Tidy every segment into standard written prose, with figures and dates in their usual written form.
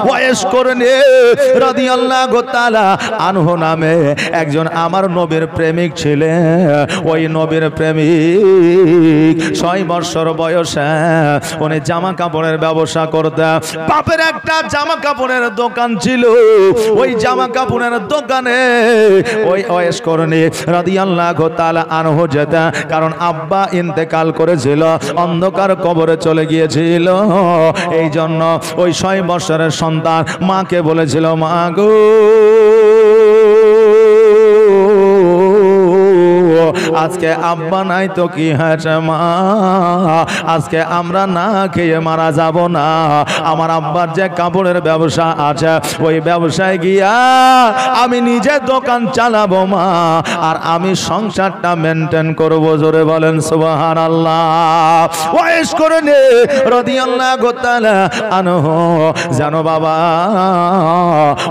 Wise করনে রাদিয়াল্লাহু তাআলা আনহু নামে একজন আমার নবীর প্রেমিক ছিলেন। ওই নবীর প্রেমিক 6 বছর বয়সে উনি জামা কাপড়ের ব্যবসা করতেন। বাপের একটা জামা কাপড়ের দোকান ছিল। ওই জামা কাপড়ের দোকানে ওই ওয়াইস করনে রাদিয়াল্লাহু তাআলা আনহু যেতেন, কারণ আব্বা ইন্তেকাল করেছিল, অন্ধকার কবরে চলে গিয়েছিল। এই জন্য ওই 6 বছরের সন্তান মাকে বলেছিল, মা গো আজকে আব্বা নাই তো কি হয়েছে মা, আজকে আমরা না খেয়ে মারা যাব না। আমার আব্বার যে কাপড়ের ব্যবসা আছে ওই ব্যবসায় গিয়া আমি নিজে দোকান চালাবো মা, আর আমি সংসারটা মেনটেন করব। জোরে বলেন সুবহানাল্লাহ। ওয়াইস করনে রাদিয়াল্লাহু তাআলা আনহু জানো বাবা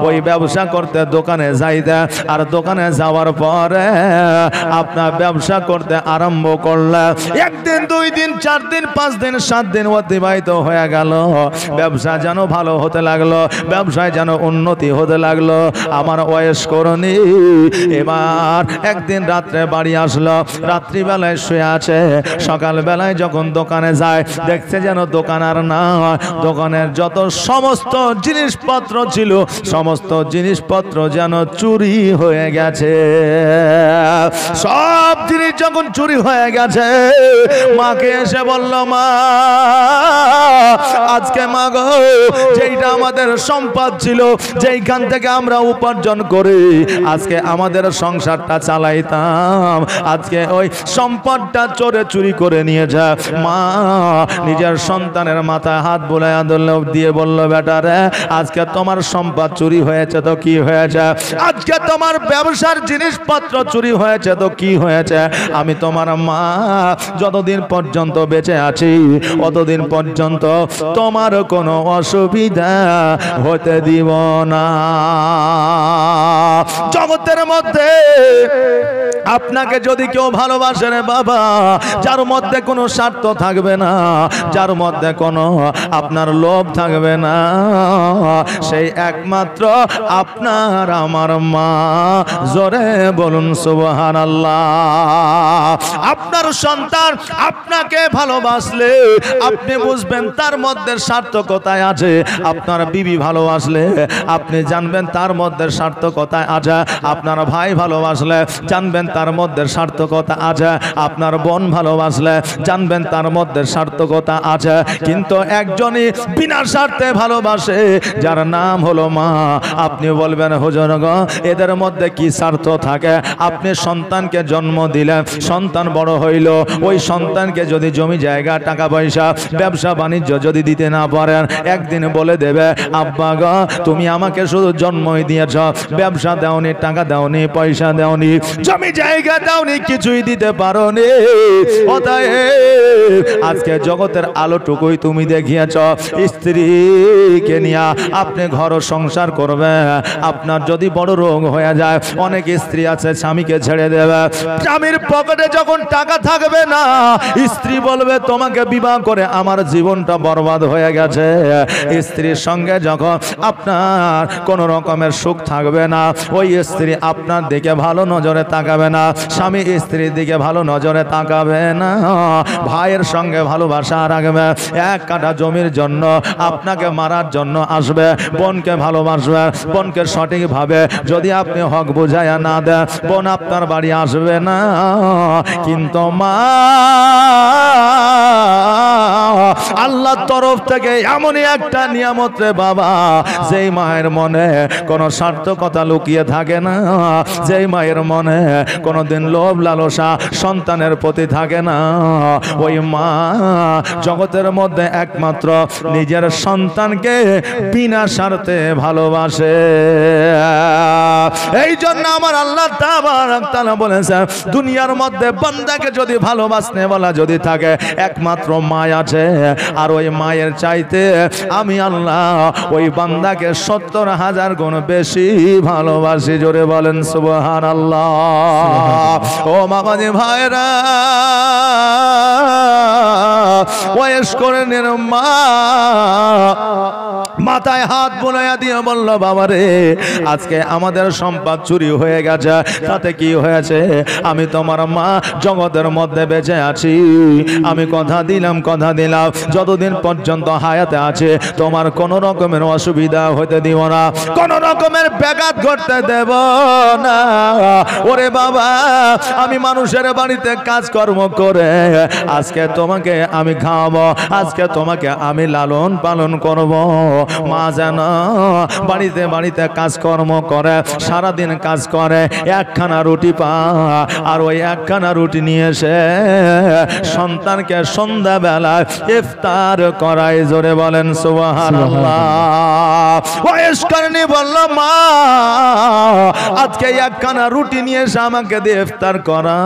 ওই ব্যবসা করতে দোকানে যাইতে, আর দোকানে যাওয়ার পরে আপনার ব্যবসা করতে আরম্ভ করলে একদিন 2 দিন 4 দিন 5 দিন 7 দিন অতিবাহিত হয়ে গেল। ব্যবসা যেন ভালো হতে লাগলো, ব্যবসায় যেন উন্নতি হতে লাগলো। আমার ওয়াইস করনি এবার একদিন রাত্রে বাড়ি আসলো, রাত্রিবেলায় শুয়ে আছে। সকালবেলায় যখন দোকানে যায় দেখছে যেন দোকান আর না, দোকানের যত সমস্ত জিনিসপত্র ছিল সমস্ত জিনিসপত্র যেন চুরি হয়ে গেছে। সব জিনিস যখন চুরি হয়ে গেছে মাকে এসে বলল, মা আজকে মা গো যেইটা আমাদের সম্পদ ছিল, যেইখান থেকে আমরা উপার্জন করি আজকে আমাদের সংসারটা চালাইতাম, আজকে ওই সম্পদটা চোরে চুরি করে নিয়ে যা। মা নিজের সন্তানের মাথায় হাত বুলাইয়া দিয়ে বলল, বেটা রে আজকে তোমার সম্পদ চুরি হয়েছে তো কি হয়েছে, আজকে তোমার ব্যবসার জিনিসপত্র চুরি হয়েছে তো কি হয়েছে, আমি তোমার মা যতদিন পর্যন্ত বেঁচে আছি অতদিন পর্যন্ত তোমার কোনো অসুবিধা হতে দিব না। জগতের মধ্যে আপনাকে যদি কেউ ভালোবাসে রে বাবা, যার মধ্যে কোনো স্বার্থ থাকবে না, যার মধ্যে কোনো আপনার লোভ থাকবে না, সেই একমাত্র আপনার আমার মা। জোরে বলুন সুবহানাল্লাহ। আপনার সন্তান আপনাকে ভালোবাসলে আপনি বুঝবেন তার মধ্যে সার্থকতায় আছে। আপনার বিবি ভালোবাসলে আপনি জানবেন তার মধ্যে সার্থকতায় আছে। আপনার ভাই ভালোবাসলে জানবেন তার মধ্যে সার্থকতা আছে। আপনার বোন ভালোবাসলে জানবেন তার মধ্যে সার্থকতা আছে। কিন্তু একজনই বিনা স্বার্থে ভালোবাসে, যার নাম হলো মা। আপনি বলবেন হুজুর গো এদের মধ্যে কি স্বার্থ থাকে? আপনি সন্তানকে জন্ম দিলেন, সন্তান বড় হইল, ওই সন্তানকে যদি জমি জায়গা টাকা পয়সা ব্যবসা বাণিজ্য যদি দিতে না পারেন, একদিন বলে দেবে আব্বা গো তুমি আমাকে শুধু জন্মই দিয়েছ, ব্যবসা দাওনি, টাকা দাওনি, পয়সা দাওনি, জমি জায়গা দাওনি, কিছুই দিতে পারোনি। অতএব আজকে জগতের আলোটুকুই তুমি দেখিয়েছ। স্ত্রীকে নিয়ে আপনি ঘর সংসার করবে, আপনার যদি বড় রোগ হয়ে যায়, অনেক স্ত্রী আছে স্বামীকে ছেড়ে দেবে, স্বামীর পকেটে যখন টাকা থাকবে না স্ত্রী বলবে তোমাকে বিবাহ করে আমার জীবনটা বরবাদ হয়ে গেছে। স্ত্রীর সঙ্গে যখন আপনার কোন রকমের সুখ থাকবে না, ওই স্ত্রী আপনার দিকে ভালো নজরে তাকাবে না, স্বামী স্ত্রীর দিকে ভালো নজরে তাকাবে না। ভাইয়ের সঙ্গে ভালোবাসা রাখবে, এক কাঠা জমির জন্য আপনাকে মারার জন্য আসবে। বোনকে ভালোবাসবে, বোনকে সঠিকভাবে যদি আপনি হক বুঝাইয়া না দেন, বোন আপনার বাড়ি আসবে না। কিন্তু মা আল্লাহর তরফ থেকে এমনই একটা নিয়ামত রে বাবা, যেই মায়ের মনে কোনো সার্থকতা লুকিয়ে থাকে না, যেই মায়ের মনে কোনোদিন লোভ লালসা সন্তানের প্রতি থাকে না, ওই মা জগতের মধ্যে একমাত্র নিজের সন্তানকে বিনা স্বার্থে ভালোবাসে। এই জন্য আমার আল্লাহ তাবারক তাআলা বলেছেন দুনিয়ার মধ্যে বান্দাকে যদি ভালোবাসতে বলা যদি থাকে একমাত্র মা আছে, আর ওই মায়ের চাইতে আমি আল্লাহ ওই বান্দাকে 70,000 গুণ বেশি ভালোবাসি। জোরে বলেন সুবহানাল্লাহ। ও মামাজি ভাইরা, ওয়াইস করনের মা মাথায় হাত বোলাইয়া দিয়ে বলল, বাবা রে, আজকে আমাদের সম্পদ চুরি হয়ে গেছে, তাতে কি হয়েছে? আমি তোমার মা জগতের মধ্যে বেঁচে আছি। আমি কথা দিলাম যতদিন পর্যন্ত হায়াতে আছে তোমার কোন রকমের অসুবিধা হতে দিব না, কোন রকমের ব্যাঘাত ঘটতে দেব না। ওরে বাবা, আমি মানুষের বাড়িতে কাজকর্ম করে আজকে তোমাকে আমি খাওয়াবো, আজকে তোমাকে আমি লালন পালন করব। মা যেন বাড়িতে বাড়িতে কাজকর্ম করে, সারাদিন কাজ করে, একখানা রুটি পা, আর ওই একখানা রুটি নিয়ে এসে সন্তানকে সন্ধ্যাবেলায় ইফতার করায়। জোরে বলেন সুবহানাল্লাহ। ওয়াইশকারনি বলল, মা আজকে একখানা রুটি নিয়ে এসে আমাকে দিয়ে ইফতার করা।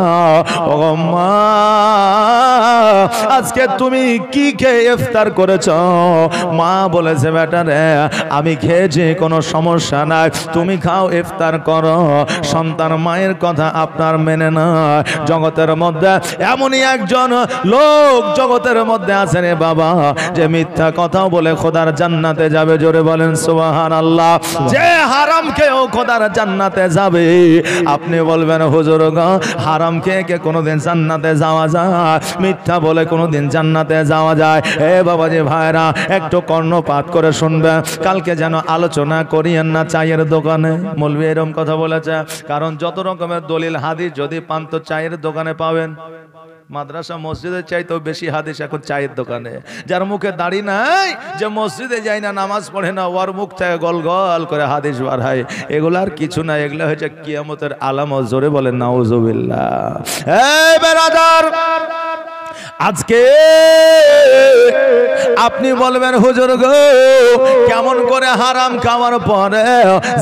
ও মা, আজকে তুমি কি খেয়ে ইফতার করেছ? মা বলেছে, বেটা রে, আমি খেয়েছি, কোনো সমস্যা নাই, তুমি খাও, ইফতার করো। সন্তান মায়ের কথা আপনার মেনে না। জগতের মধ্যে এমনই একজন লোক জগতের মধ্যে আছে রে বাবা, যে মিথ্যা কথাও বলে খোদার জান্নাতে যাবে। জোরে বলেন সুবহানাল্লাহ। যে হারাম খেয়েও খোদার জান্নাতে যাবে। আপনি বলবেন, হুজুর গো, হারাম খেয়ে কে কোনোদিন জান্নাতে যাওয়া যায়? মিথ্যা বলে কোনোদিন জান্নাতে যাওয়া যায়? এ বাবাজি ভাইরা, একটু কর্ণপাত করে শুনবেন। কালকে যেন আলোচনা করিয়েন না চায়ের দোকানে। মৌলভী এরকম কথা বলেছে, কারণ যত রকমের দলিল হাদিস যদি পান তো চায়ের দোকানে পাবেন। মাদ্রাসা মসজিদের চাইতেও বেশি হাদিস এখন চায়ের দোকানে। যার মুখে দাড়ি নাই, যে মসজিদে যায় না, নামাজ পড়ে না, ওর মুখ থেকে গল গল করে হাদিস বার হয়। এগুলো আর কিছু না, এগুলো হচ্ছে কিয়ামতের আলামত। জোরে বলেন নাউজুবিল্লাহ। এই বেরাদার, আজকে আপনি বলবেন, হুজুর গো, কেমন করে হারাম খাওয়ার পরে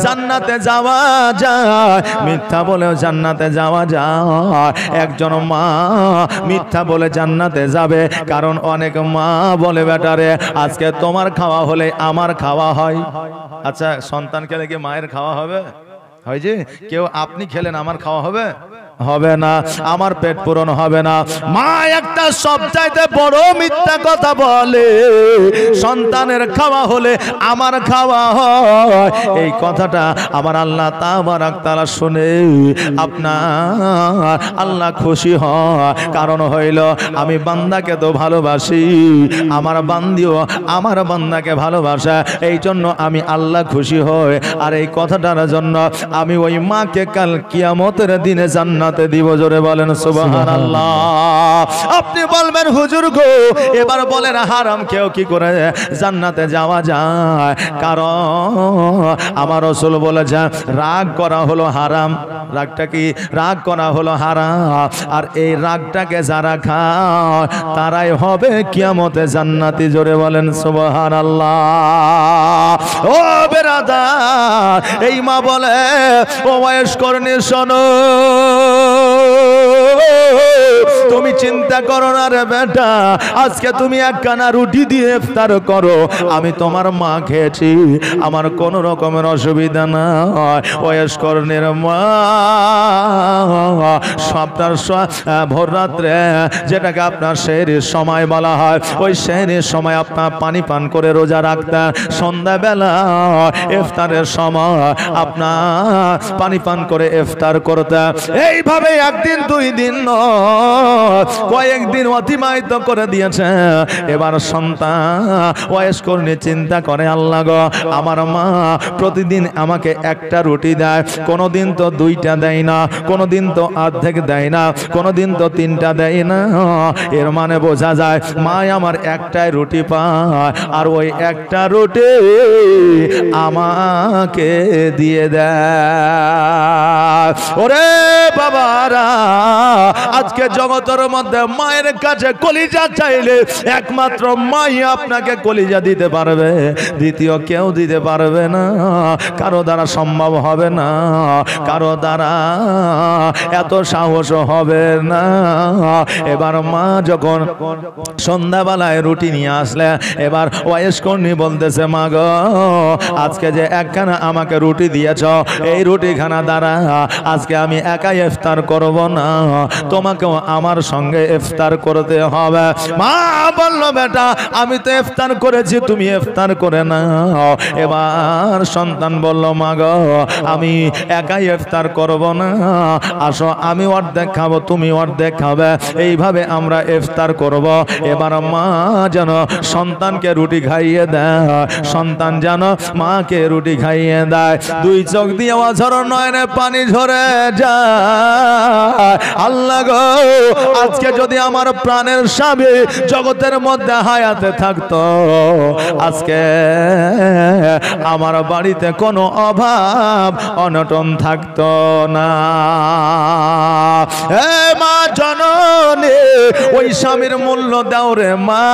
জান্নাতে যাওয়া যায়? মিথ্যা বলেও জান্নাতে যাওয়া যায়। একজন মা মিথ্যা বলে জান্নাতে যাবে, কারণ অনেক মা বলে, বেটারে, আজকে তোমার খাওয়া হলে আমার খাওয়া হয়। আচ্ছা, সন্তান খেলে কি মায়ের খাওয়া হবে? হয় যে কেউ আপনি খেলেন আমার খাওয়া হবে? হবে না, আমার পেট পূরণ হবে না। মা একটা সবচাইতে বড় মিথ্যা কথা বলে, সন্তানের খাওয়া হলে আমার খাওয়া হয়। এই কথাটা আমার আল্লাহ তাবারাক তাআলা শুনে আপনার আল্লাহ খুশি হয়। কারণ হইল, আমি বান্দাকে তো ভালোবাসি, আমার বান্দিও আমার বান্দাকে ভালোবাসে, এই জন্য আমি আল্লাহ খুশি হই। আর এই কথাটার জন্য আমি ওই মাকে কাল কিয়ামতের দিনে জান্নাতে দিব। জোরে বলেন সুবহানাল্লাহ। আপনি বলবেন, হুজুর গো, এবার বলেন, হারাম কেউ কি করে জান্নাতে যাওয়া যায়? কারণ আমার রাসূল বলেছেন, রাগ করা হলো হারাম। রাগটা কি? রাগ করা হলো হারাম। আর এই রাগটাকে যারা খায় তারাই হবে কিয়ামতে জান্নাতি। জোরে বলেন সুবহানাল্লাহ। ও বেরাদার, এই মা বলে, ও ওয়াইশকরনি শোনো, তুমি চিন্তা করো না রে বেটা, আজকে তুমি একখানা রুটি দিয়ে ইফতার করো, আমি তোমার মা খেয়েছি, আমার কোন রকমের অসুবিধা না হয়। ওয়াইশকরনির মা সপ্তাহ ভোর রাত্রে, যেটাকে আপনার সেহরির সময় বলা হয়, ওই সেহরির সময় আপনার পানি পান করে রোজা রাখতেন। সন্ধ্যাবেলা ইফতারের সময় আপনার পানি পান করে ইফতার করতেন। এইভাবে একদিন দুই দিন কয়েকদিন অতিবাহিত করে দিয়েছে। এবার সন্তান ওয়াইশকরনি চিন্তা করে, আল্লাহ গো, আমার মা প্রতিদিন আমাকে একটা রুটি দেয়, কোনোদিন তো দুইটা দেয় না, কোনোদিন তো অর্ধেক দেয় না, কোনোদিন তো তিনটা দেয় না। এর মানে বোঝা যায় মা আমার একটাই রুটি পায়, আর ওই একটা রুটি আমাকে দিয়ে দেয়। ওরে বাবারা, আজকে জগতের মধ্যে মায়ের কাছে কলিজা চাইলে একমাত্র মাই আপনাকে কলিজা দিতে পারবে, দ্বিতীয় কেউ দিতে পারবে না। কারো দ্বারা সম্ভব হবে না, কারো দ্বারা এত সাহস হবে না। এবার মা যখন সন্ধ্যাবেলায় রুটি নিয়ে আসলে, এবার ওয়াইশকরনি বলতেছে, মা গো, আজকে যে একখানা আমাকে রুটি দিয়েছ, এই রুটিখানা দ্বারা আজকে আমি একাই ইফতার করব না, তোমাকেও আমার সঙ্গে ইফতার করতে হবে। মা বলল বেটা আমি তো ইফতার করেছি, তুমি ইফতার করে নাও। এবার সন্তান বলল মা গো আমি একাই ইফতার করব না, আসো আমি অর্ধেক খাবো তুমি অর্ধেক খাবে, এইভাবে আমরা ইফতার করব। এবার মা যেন সন্তানকে রুটি খাইয়ে দেয়, সন্তান যেন মাকে রুটি খাইয়ে দেয়। দুই চোখ দিয়ে অঝর নয়নে পানি ঝরে যায়। আল্লাহ গো আজকে যদি আমার প্রাণের স্বামী জগতের মধ্যে হায়াতে থাকতো, আজকে আমার বাড়িতে কোনো অভাব অনটন থাকতো না। হে মা জননী ওই স্বামীর মূল্য দাও রে মা,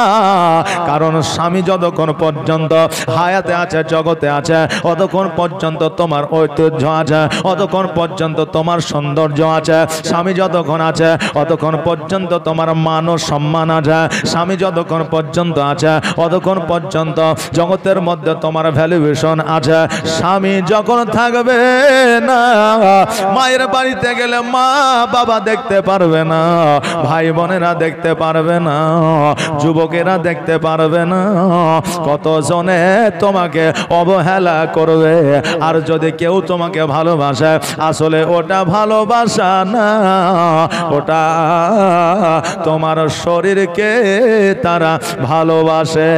কারণ স্বামী যতক্ষণ পর্যন্ত হায়াতে আছে জগতে আছে অতক্ষণ পর্যন্ত তোমার ঐতিহ্য আছে, অতক্ষণ পর্যন্ত তোমার সৌন্দর্য আছে। স্বামী যতক্ষণ আছে অতক্ষণ পর্যন্ত তোমার মান ও সম্মান আছে। স্বামী যতক্ষণ পর্যন্ত আছে অতক্ষণ পর্যন্ত জগতের মধ্যে তোমার ভ্যালুয়েশন আছে। স্বামী যখন থাকবে না, মায়ের বাড়িতে গেলে মা বাবা দেখতে পারবে না, ভাই বোনেরা দেখতে পারবে না, যুবকেরা দেখতে পারবে না, কতজনে তোমাকে অবহেলা করবে। আর যদি কেউ তোমাকে ভালোবাসে আসলে ওটা ভালোবাসা না, ওটা তোমার শরীরকে তারা ভালোবাসে।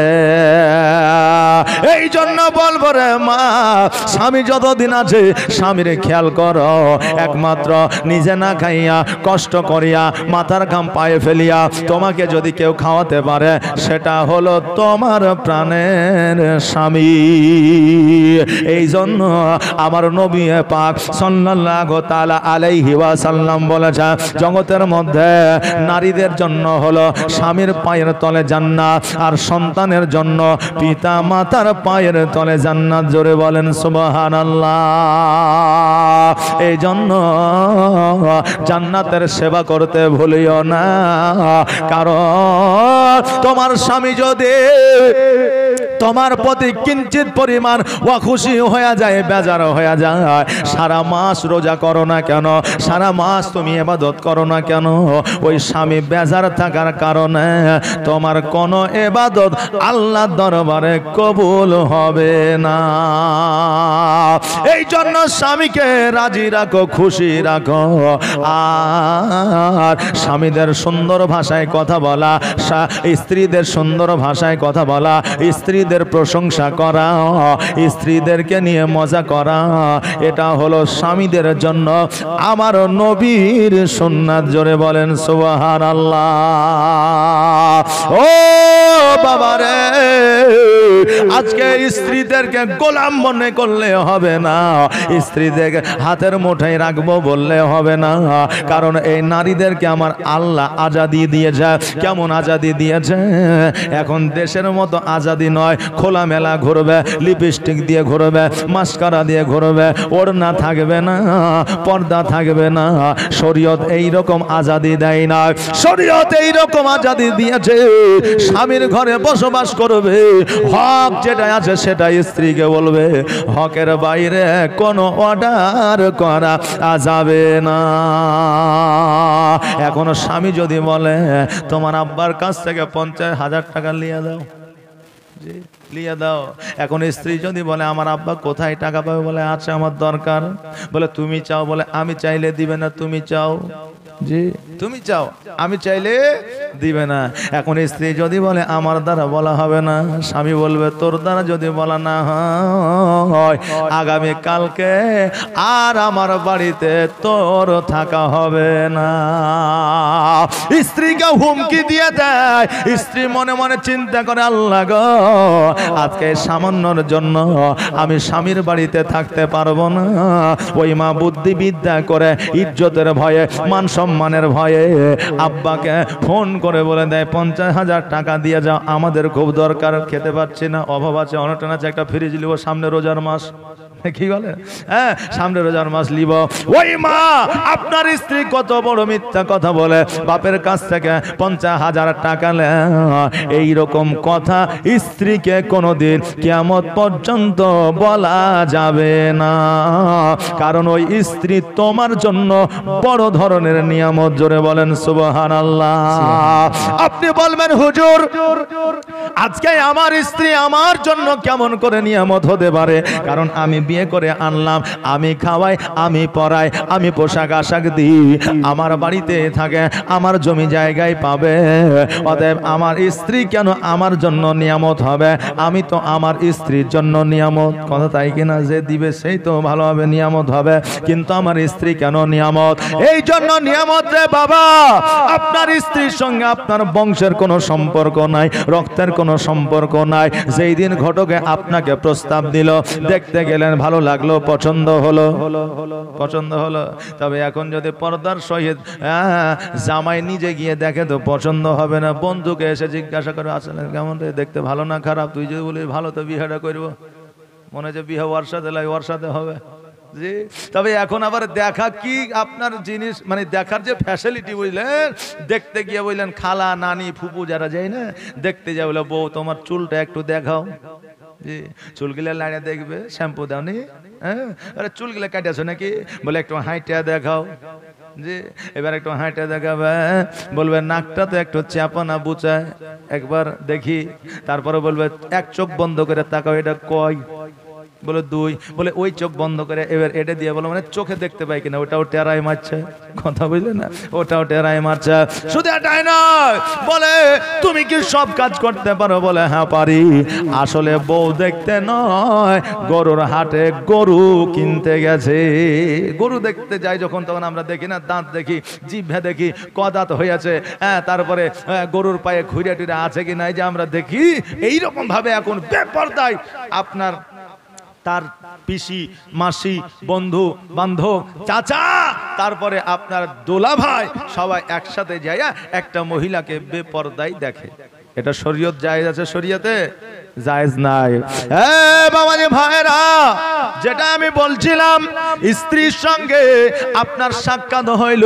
এই জন্য বলবো রে মা স্বামী যতদিন আছে স্বামীর খেয়াল করো, একমাত্র নিজে না খাইয়া কষ্ট করিয়া মাথার ঘাম পায়ে ফেলিয়া তোমাকে যদি কেউ খাওয়াতে পারে সেটা হলো তোমার প্রাণের স্বামী। এই জন্য আমার নবী পাক সাল্লাল্লাহু তাআলা আলাইহি ওয়াসাল্লাম বলেছেন জগতের মধ্যে নারীদের জন্য হলো স্বামীর পায়ের তলে জান্নাত, আর সন্তানের জন্য পিতা মাতার পায়ের তলে জান্নাত। জোরে বলেন সুবহানাল্লাহ। এই জন্য জান্নাতের সেবা করতে ভুলিও না, কারণ তোমার স্বামী যদি তোমার প্রতি কিঞ্চিত পরিমাণ অখুশি হয়ে যায়, বেজার হয়ে যায়, সারা মাস রোজা করো না কেন, সারা মাস তুমি ইবাদত করো না কেন, ওই স্বামী বেজার থাকার কারণে তোমার কোনো ইবাদত আল্লাহর দরবারে কবুল হবে না। এই জন্য স্বামীকে রাজি রাখো, খুশি রাখো। আর স্বামীদের সুন্দর ভাষায় কথা বলা, স্ত্রীদের সুন্দর ভাষায় কথা বলা, স্ত্রীদের প্রশংসা করা, স্ত্রীদেরকে নিয়ে মজা করা, এটা হলো স্বামীদের জন্য আমার নবীর সুন্নাত। জোরে বলেন সুবহানাল্লাহ। ও বাবারে আজকে স্ত্রীদেরকে গোলাম মনে করলে হবে না, স্ত্রীদেরকে হাতের মুঠোয় রাখবো বললে হবে না, কারণ এই নারীদেরকে আমার আল্লাহ আজাদি দিয়েছে। কেমন আজাদি দিয়েছে? এখন দেশের মতো আজাদি নয়, খোলামেলা ঘুরবে, লিপস্টিক দিয়ে ঘুরবে, মাস্কারা দিয়ে ঘুরবে, ওড়না থাকবে না, পর্দা থাকবে না। শরীয়ত এইরকম আজাদি দেয় না, শরীয়ত এইরকম আজাদি দিয়েছে স্বামীর ঘরে বসবাস করবে, হক যেটা আছে সেটা স্ত্রীকে বলবে, হকের বাইরে কোনো অর্ডার করা যাবে না। এখনো স্বামী যদি বলে তোমার আব্বার কাছ থেকে 50,000 টাকা নিয়ে দাও, লিয়ে দাও। এখন স্ত্রী যদি বলে আমার আব্বা কোথায় টাকা পাবে, বলে আছে আমার দরকার, বলে তুমি চাও, বলে আমি চাইলে দিবে না, তুমি চাও, জি তুমি চাও, আমি চাইলে দিবে না। এখন স্ত্রী যদি বলে আমার দ্বারা বলা হবে না, স্বামী বলবে তোর দ্বারা যদি বলা না হয় আগামী কালকে আর আমার বাড়িতে তোর থাকা হবে না। স্ত্রীকে হুমকি দিয়ে দেয়। স্ত্রী মনে মনে চিন্তা করে আল্লাহ গো আজকে সামান্যর জন্য আমি স্বামীর বাড়িতে থাকতে পারবো না। ওই মা বুদ্ধিবিদ্যা করে ইজ্জতের ভয়ে, মান সম্মানের ভয়ে আব্বাকে ফোন করে বলে দেয় 50,000 টাকা দিয়ে যাও, আমাদের খুব দরকার, খেতে পাচ্ছি না, অভাব আছে, অনটন আছে, একটা ফ্রিজ নিব, সামনে রোজার মাস। কি বলে, হ্যাঁ সামনে রোজার মাস লিব। ওই মা আপনার স্ত্রী কত বড় মিথ্যা কথা বলে, বাপের কাছ থেকে 50,000 টাকা নেয়, এইরকম কথা স্ত্রীকে কোনোদিন কিয়ামত পর্যন্ত বলা যাবে না, কারণ ওই স্ত্রী তোমার জন্য বড় ধরনের নিয়ামত। জোরে বলেন সুবহানাল্লাহ। আপনি বলবেন হুজুর আজকে আমার স্ত্রী আমার জন্য কেমন করে নিয়ামত হতে পারে, কারণ আমি বিয়ে করে আনলাম, আমি খাওয়াই, আমি পড়াই, আমি পোশাক আশাক দিই, আমার বাড়িতে থাকে, আমার জমি জায়গায় পাবে, অতএব আমার স্ত্রী কেন আমার জন্য নিয়ামত হবে? আমি তো আমার স্ত্রীর জন্য নিয়ামত। কথা তাই কিনা? যে দিবে সেই তো ভালো হবে, নিয়ামত হবে, কিন্তু আমার স্ত্রী কেন নিয়ামত? এই জন্য নিয়ামত রে বাবা, আপনার স্ত্রীর সঙ্গে আপনার বংশের কোনো সম্পর্ক নাই, রক্তের কোনো সম্পর্ক নাই। যেই দিন ঘটকে আপনাকে প্রস্তাব দিল, দেখতে গেলেন, ভালো লাগলো, পছন্দ হলো, পছন্দ হলো, তবে এখন যদি পর্দার সহিত জামাই নিজে গিয়ে দেখে তো পছন্দ হবে না। বন্ধুকে এসে জিজ্ঞাসা করে আসলে কেমন রে, দেখতে ভালো না খারাপ? তুই যদি বলিস ভালো তো বিয়েটা করবো, মনে হচ্ছে বিয়ে ওর সাথে লাগে, ওর সাথে হবে। জি, তবে এখন আবার দেখা কি আপনার জিনিস, মানে দেখার যে ফ্যাসিলিটি বুঝলেন, দেখতে গিয়ে বললেন খালা নানি ফুপু যারা যায় না, দেখতে যাও, বলে বউ তোমার চুলটা একটু দেখাও। জি, চুলগুলো লাইনে দেখবে, শ্যাম্পু দাও নি, হ্যাঁ, আরে চুলগুলো কাটেছো নাকি, বলে একটু হাইটা দেখাও। জি, এবার একটু হাইটা দেখাবে, বলবে নাকটা তো একটু চাপা না বুচায়, একবার দেখি। তারপরে বলবে এক চোখ বন্ধ করে তাকাও, এটা কয়? বলে 2। বলে ওই চোখ বন্ধ করে এবার এটা দিয়ে বলো, মানে চোখে দেখতে পাই কিনা, ওটাও টেরাই মারছে। কথা বুঝলে না, ওটাও টেরাই মারছে। শুধু এটাই নয়, বলে তুমি কি সব কাজ করতে পারো? বলে হ্যাঁ পারি। আসলে বউ দেখতে নয়, গরুর হাটে গরু কিনতে গেছে। গরু দেখতে যাই যখন, তখন আমরা দেখি না, দাঁত দেখি, জিভে দেখি, কদাঁত হয়েছে, হ্যাঁ, তারপরে গরুর পায়ে খুঁড়ে টুড়ে আছে কি নাই যে আমরা দেখি। এইরকম ভাবে এখন বেপরদায় আপনার তার পিসি, মাসি, বন্ধু বান্ধব, চাচা, তারপরে আপনার দোলা ভাই, সবাই একসাথে যাইয়া একটা মহিলাকে বেপরদায় দেখে। এটা শরীয়ত জায়েজ আছে? শরীয়তে জায়েজ নাই। বাবাজি ভাইরা, যেটা আমি বলছিলাম, স্ত্রীর সঙ্গে আপনার সাক্ষাৎ হইল,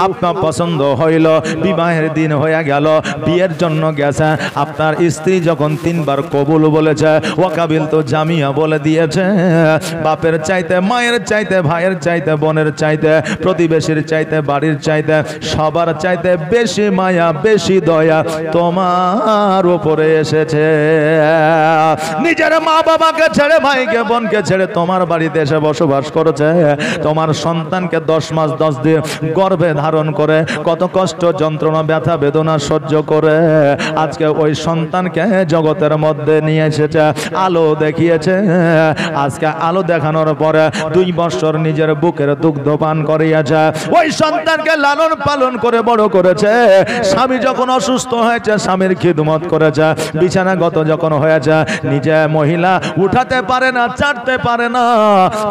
আপনার পছন্দ হইল, বিবাহের দিন হয়ে গেল, বিয়ের জন্য গেছে, আপনার স্ত্রী যখন 3 বার কবুল বলেছে, ওয়াকাবিল তো জামিয়া বলে দিয়েছে, বাপের চাইতে, মায়ের চাইতে, ভাইয়ের চাইতে, বোনের চাইতে, প্রতিবেশীর চাইতে, বাড়ির চাইতে, সবার চাইতে বেশি মায়া, বেশি দয়া তোমার উপরে এসেছে। নিজের মা বাবাকে ছেড়ে, ভাইকে বোনকে ছেড়ে তোমার বাড়িতে এসে বসবাস করেছে, তোমার সন্তানকে 10 মাস 10 দিন গর্ভে ধারণ করে কত কষ্ট, যন্ত্রণা, ব্যথা, বেদনা সহ্য করে আজকে ওই সন্তানকে জগতের মধ্যে নিয়ে এসেছে, আলো দেখিয়েছে। আজকে আলো দেখানোর পরে 2 বছর নিজের বুকের দুগ্ধ পান করিয়েছে, ওই সন্তানকে লালন পালন করে বড় করেছে। স্বামী যখন অসুস্থ হয়েছে, স্বামীর খিদমত করেছে, বিছানাগত যখন হয়েছে, নিজে মহিলা উঠাতে পারে না, চাটতে পারে না,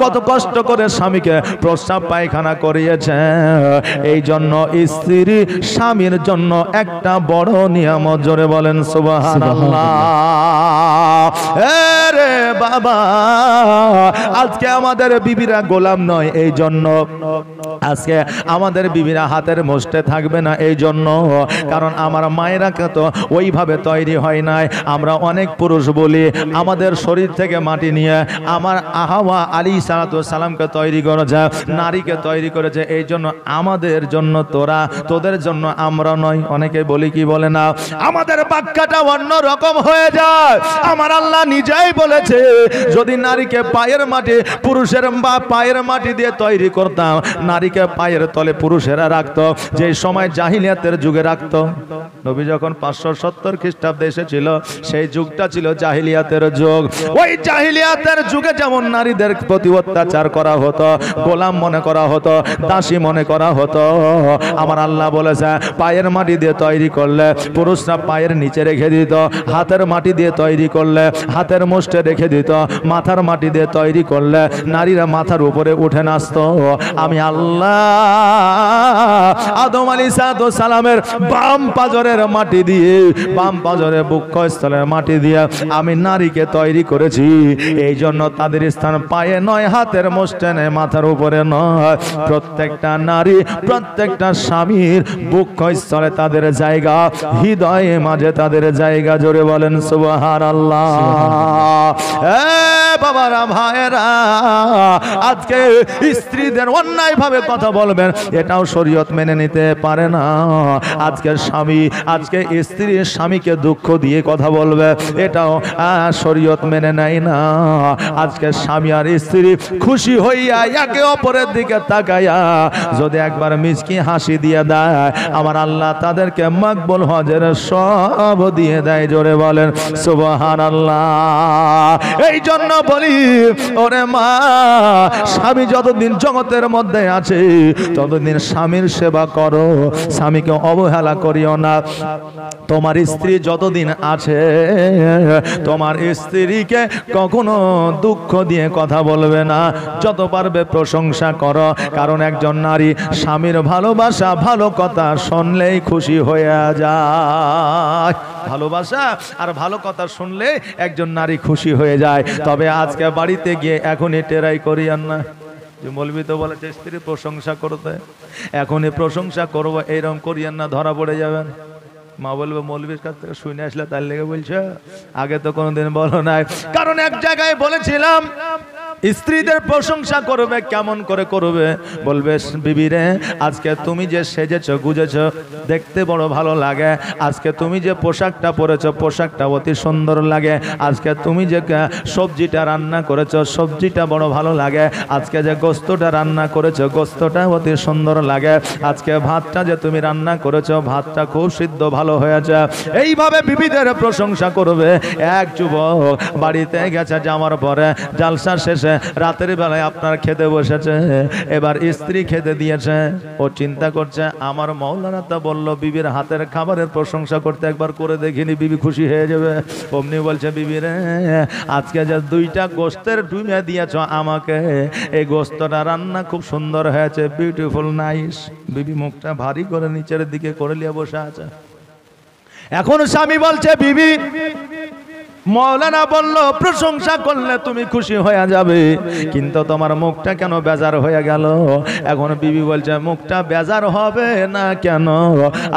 কত কষ্ট করে স্বামীকে প্রস্রাব পায়খানা করিয়েছে। এই জন্য স্ত্রী স্বামীর জন্য একটা বড় নিয়ামত। জোরে বলেন সুবহানাল্লাহ। রে বাবা, আজকে আমাদের বিবিরা গোলাম নয়, এই জন্য আজকে আমাদের বিবিরা হাতের মুষ্টিতে থাকবে না, এই জন্য কারণ আমার মায়েরা তো ওইভাবে তৈরি হয় নাই। আমরা অনেক পুরুষ বলি আমাদের শরীর থেকে মাটি নিয়ে আমার হাওয়া আলাইহিস সালামকে তৈরি করেছে, নারীকে তৈরি করেছে, এই জন্য আমাদের জন্য তোরা, তোদের জন্য আমরা নয়। অনেকে বলি কি বলে না, আমাদের ব্যাখ্যাটা অন্য রকম হয়ে যায়। আমার আল্লাহ নিজেই বলেছে, যদি নারীকে পায়ের মাটি, পুরুষের পায়ের মাটি দিয়ে তৈরি করতাম, নারীকে পায়ের তলে পুরুষেরা রাখতো, যে সময় জাহিলিয়াতের যুগে রাখতো। নবী যখন 570 খ্রিস্টাব্দে এসেছিল, সেই যুগটা ছিল জাহিলিয়াতের যুগ। ওই জাহিলিয়াতের যুগে যেমন নারীদের প্রতি অত্যাচার করা হতো, গোলাম মনে করা হতো, দাসী মনে করা হতো, আমার আল্লাহ বলেছে পায়ের মাটি দিয়ে তৈরি করলে পুরুষরা পায়ের নিচে রেখে দিত, হাতের মাটি দিয়ে তৈরি করলে হাতের মুষ্ঠে রেখে দিত, মাথার মাটি দিয়ে তৈরি করলে নারীরা মাথার উপরে উঠে নাচতো। আমি আল্লাহ আদম আলাইহিস সালামের বাম পাজরের মাটি দিয়ে, বাম পাজরের বক্ষস্থলের মাটি দিয়ে আমি নারীকে তৈরি করেছি। এই জন্য তাদের স্থান পায়ে নয়, হাতের মুষ্টি নেই, মাথার উপরে নয়। প্রত্যেকটা নারী, প্রত্যেকটা স্বামীর বুকস্থলে তাদের জায়গা, হৃদয়ে মাঝে তাদের জায়গা। জোরে বলেন সুবহানাল্লাহ। বাবারা, ভাইয়েরা, আজকে স্ত্রীদের অন্যায় ভাবে কথা বলবেন, এটাও শরীয়ত মেনে নিতে পারে না। আজকে স্বামী, আজকে স্ত্রী স্বামীকে দুঃখ দিয়ে কথা বলবে, এটাও শরীয়ত মেনে নেয় না। আজকে স্বামী আর স্ত্রী খুশি হইয়া একে অপরের দিকে তাকাইয়া যদি একবার মিচকি হাসি দিয়ে দেয়, আমার আল্লাহ তাদেরকে মকবুল হজের সব দিয়ে দেয়। জোরে বলেন সুবহানাল্লাহ। এই জন্য বলি, ওরে মা, স্বামী যতদিন জগতের মধ্যে আছে ততদিন স্বামীর সেবা করো, স্বামীকে অবহেলা করিও না। তোমার স্ত্রী যতদিন আছে তোমার স্ত্রীকে কখনো দুঃখ দিয়ে কথা বলবে না, যত পারবে প্রশংসা করো। কারণ একজন নারী স্বামীর ভালোবাসা, ভালো কথা শুনলেই খুশি হয়ে যায়। ভালোবাসা আর ভালো কথা শুনলে একজন নারী খুশি হয়ে যায়। তবে আজকে বাড়িতে গিয়ে এখনই টেরাই করিয়েন না যে মৌলবি তো বলেছে স্ত্রী প্রশংসা করতে, এখনই প্রশংসা করবো, এইরকম করিয়েন না, ধরা পড়ে যাবেন। মা বলবে মৌলবীর কাছ থেকে শুনে আসলে তার লেগে বলছে, আগে তো কোনোদিন বলো নাই। কারণ এক জায়গায় বলেছিলাম স্ত্রীদের প্রশংসা করবে, কেমন করে করবে? বলবে, বিবি রে, আজকে তুমি যে সেজেছো গুজেছো দেখতে বড় ভালো লাগে, আজকে তুমি যে পোশাকটা পরেছো পোশাকটা অতি সুন্দর লাগে, আজকে তুমি যে সবজিটা রান্না করেছো সবজিটা বড় ভালো লাগে, আজকে যে গোস্তটা রান্না করেছো গোস্তটা অতি সুন্দর লাগে, আজকে ভাতটা যে তুমি রান্না করেছো ভাতটা খুব সিদ্ধ ভালো হয়েছে। এইভাবে বিবিদের প্রশংসা করবে। এক যুবক বাড়িতে গেছে জামার পরে, জালসা শেষে রাতের বেলায় আপনার খেতে বসেছে, এবার স্ত্রী খেতে দিয়েছে, ও চিন্তা করছে আমার মৌলানা তা বললো বিবির হাতের খাবারের প্রশংসা করতে, একবার করে দেখিনি, বিবি খুশি হয়ে যাবে। অমনি বলছে, বিবি রে, আজকে যে 2টা গোস্তের ডুমে দিয়েছ আমাকে, এই গোস্তটা রান্না খুব সুন্দর হয়েছে, বিউটিফুল নাইস। বিবি মুখটা ভারী করে নিচের দিকে করে নিয়ে বসে আছে। এখন স্বামী বলছে, বিবি মৌলানা বলল প্রশংসা করলে তুমি খুশি হয়ে যাবে, কিন্তু তোমার মুখটা কেন বেজার হয়ে গেল? এখন বিবি বলছে, মুখটা বেজার হবে না কেন?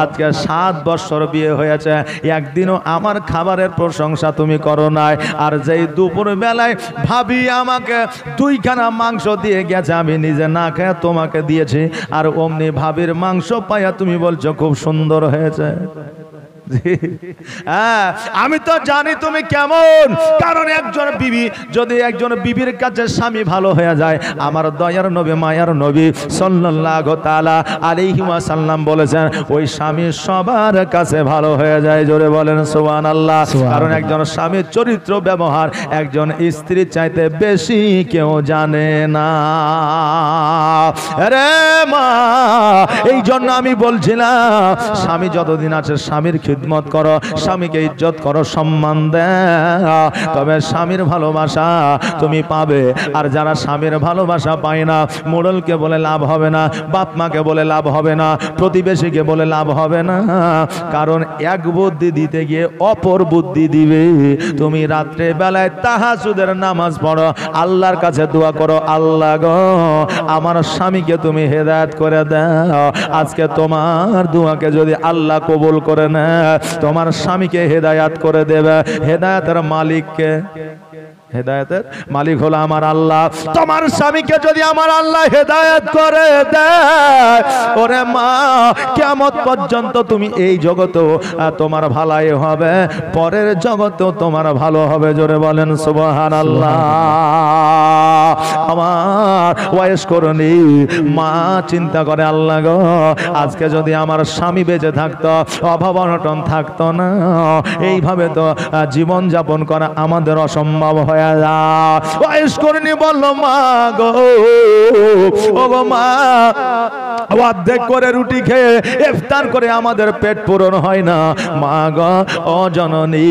আজকে 7 বছর বিয়ে হয়েছে, একদিনও আমার খাবারের প্রশংসা তুমি করো নাই। আর যেই দুপুর বেলায় ভাবি আমাকে 2খানা মাংস দিয়ে গেছে, আমি নিজে না খেয়ে তোমাকে দিয়েছি, আর অমনি ভাবির মাংস পাইয়া তুমি বলছো খুব সুন্দর হয়েছে। আমি তো জানি তুমি কেমন। কারণ একজন বিবি, যদি একজন বিবির কাছে স্বামী ভালো হয়ে যায়, আমার দয়ার নবী মায়ার নবী সাল্লাল্লাহু তাআলা আলাইহি ওয়াসাল্লাম বলেছেন, ওই স্বামী সবার কাছে ভালো হয়ে যায়। জোরে বলেন সুবহানাল্লাহ। কারণ একজন স্বামীর চরিত্র ব্যবহার একজন স্ত্রীর চাইতে বেশি কেউ জানে না। আরে মা, এই জন্য আমি বলছিলাম, স্বামী যতদিন আছে স্বামীর খিদমত করো, স্বামীকে ইজ্জত করো, সম্মান দাও, তবে স্বামীর ভালোবাসা তুমি পাবে। আর যারা স্বামীর ভালোবাসা পায় না, মোড়লকে বলে লাভ হবে না, বাপ মাকে বলে লাভ হবে না, প্রতিবেশীকে বলে লাভ হবে না। কারণ এক বুদ্ধি দিতে গিয়ে অপর বুদ্ধি দিবে। তুমি রাত্রে বেলায় তাহাজ্জুদের নামাজ পড়ো, আল্লাহর কাছে দোয়া করো, আল্লাহ গো আমার স্বামীকে তুমি হেদায়েত করে দাও। আজকে তোমার দোয়াকে যদি আল্লাহ কবুল করে নেয়, তোমার স্বামীকে হেদায়াত করে দেবে। হেদায়াতের মালিককে, হেদায়েতের মালিক হলো আমার আল্লাহ। তোমার স্বামীকে যদি আমার আল্লাহ হেদায়েত করে দেয়, ওরে মা, কিয়ামত পর্যন্ত তুমি এই জগতেও তোমার ভালাই হবে, পরের জগতেও তোমার ভালো হবে। জোরে বলেন সুবহানাল্লাহ। আমার ওয়াইস করনি মা চিন্তা করে, আল্লাহ গো, আজকে যদি আমার স্বামী বেঁচে থাকতো, অভাব অনটন থাকতো না, এইভাবে তো জীবন যাপন করা আমাদের অসম্ভব হয়। ওয়াইস করনি বলল, মা গো, ও গো মা, অর্ধেক করে রুটি খেয়ে ইফতার করে আমাদের পেট পূরণ হয় না। মা গো, ও জননী,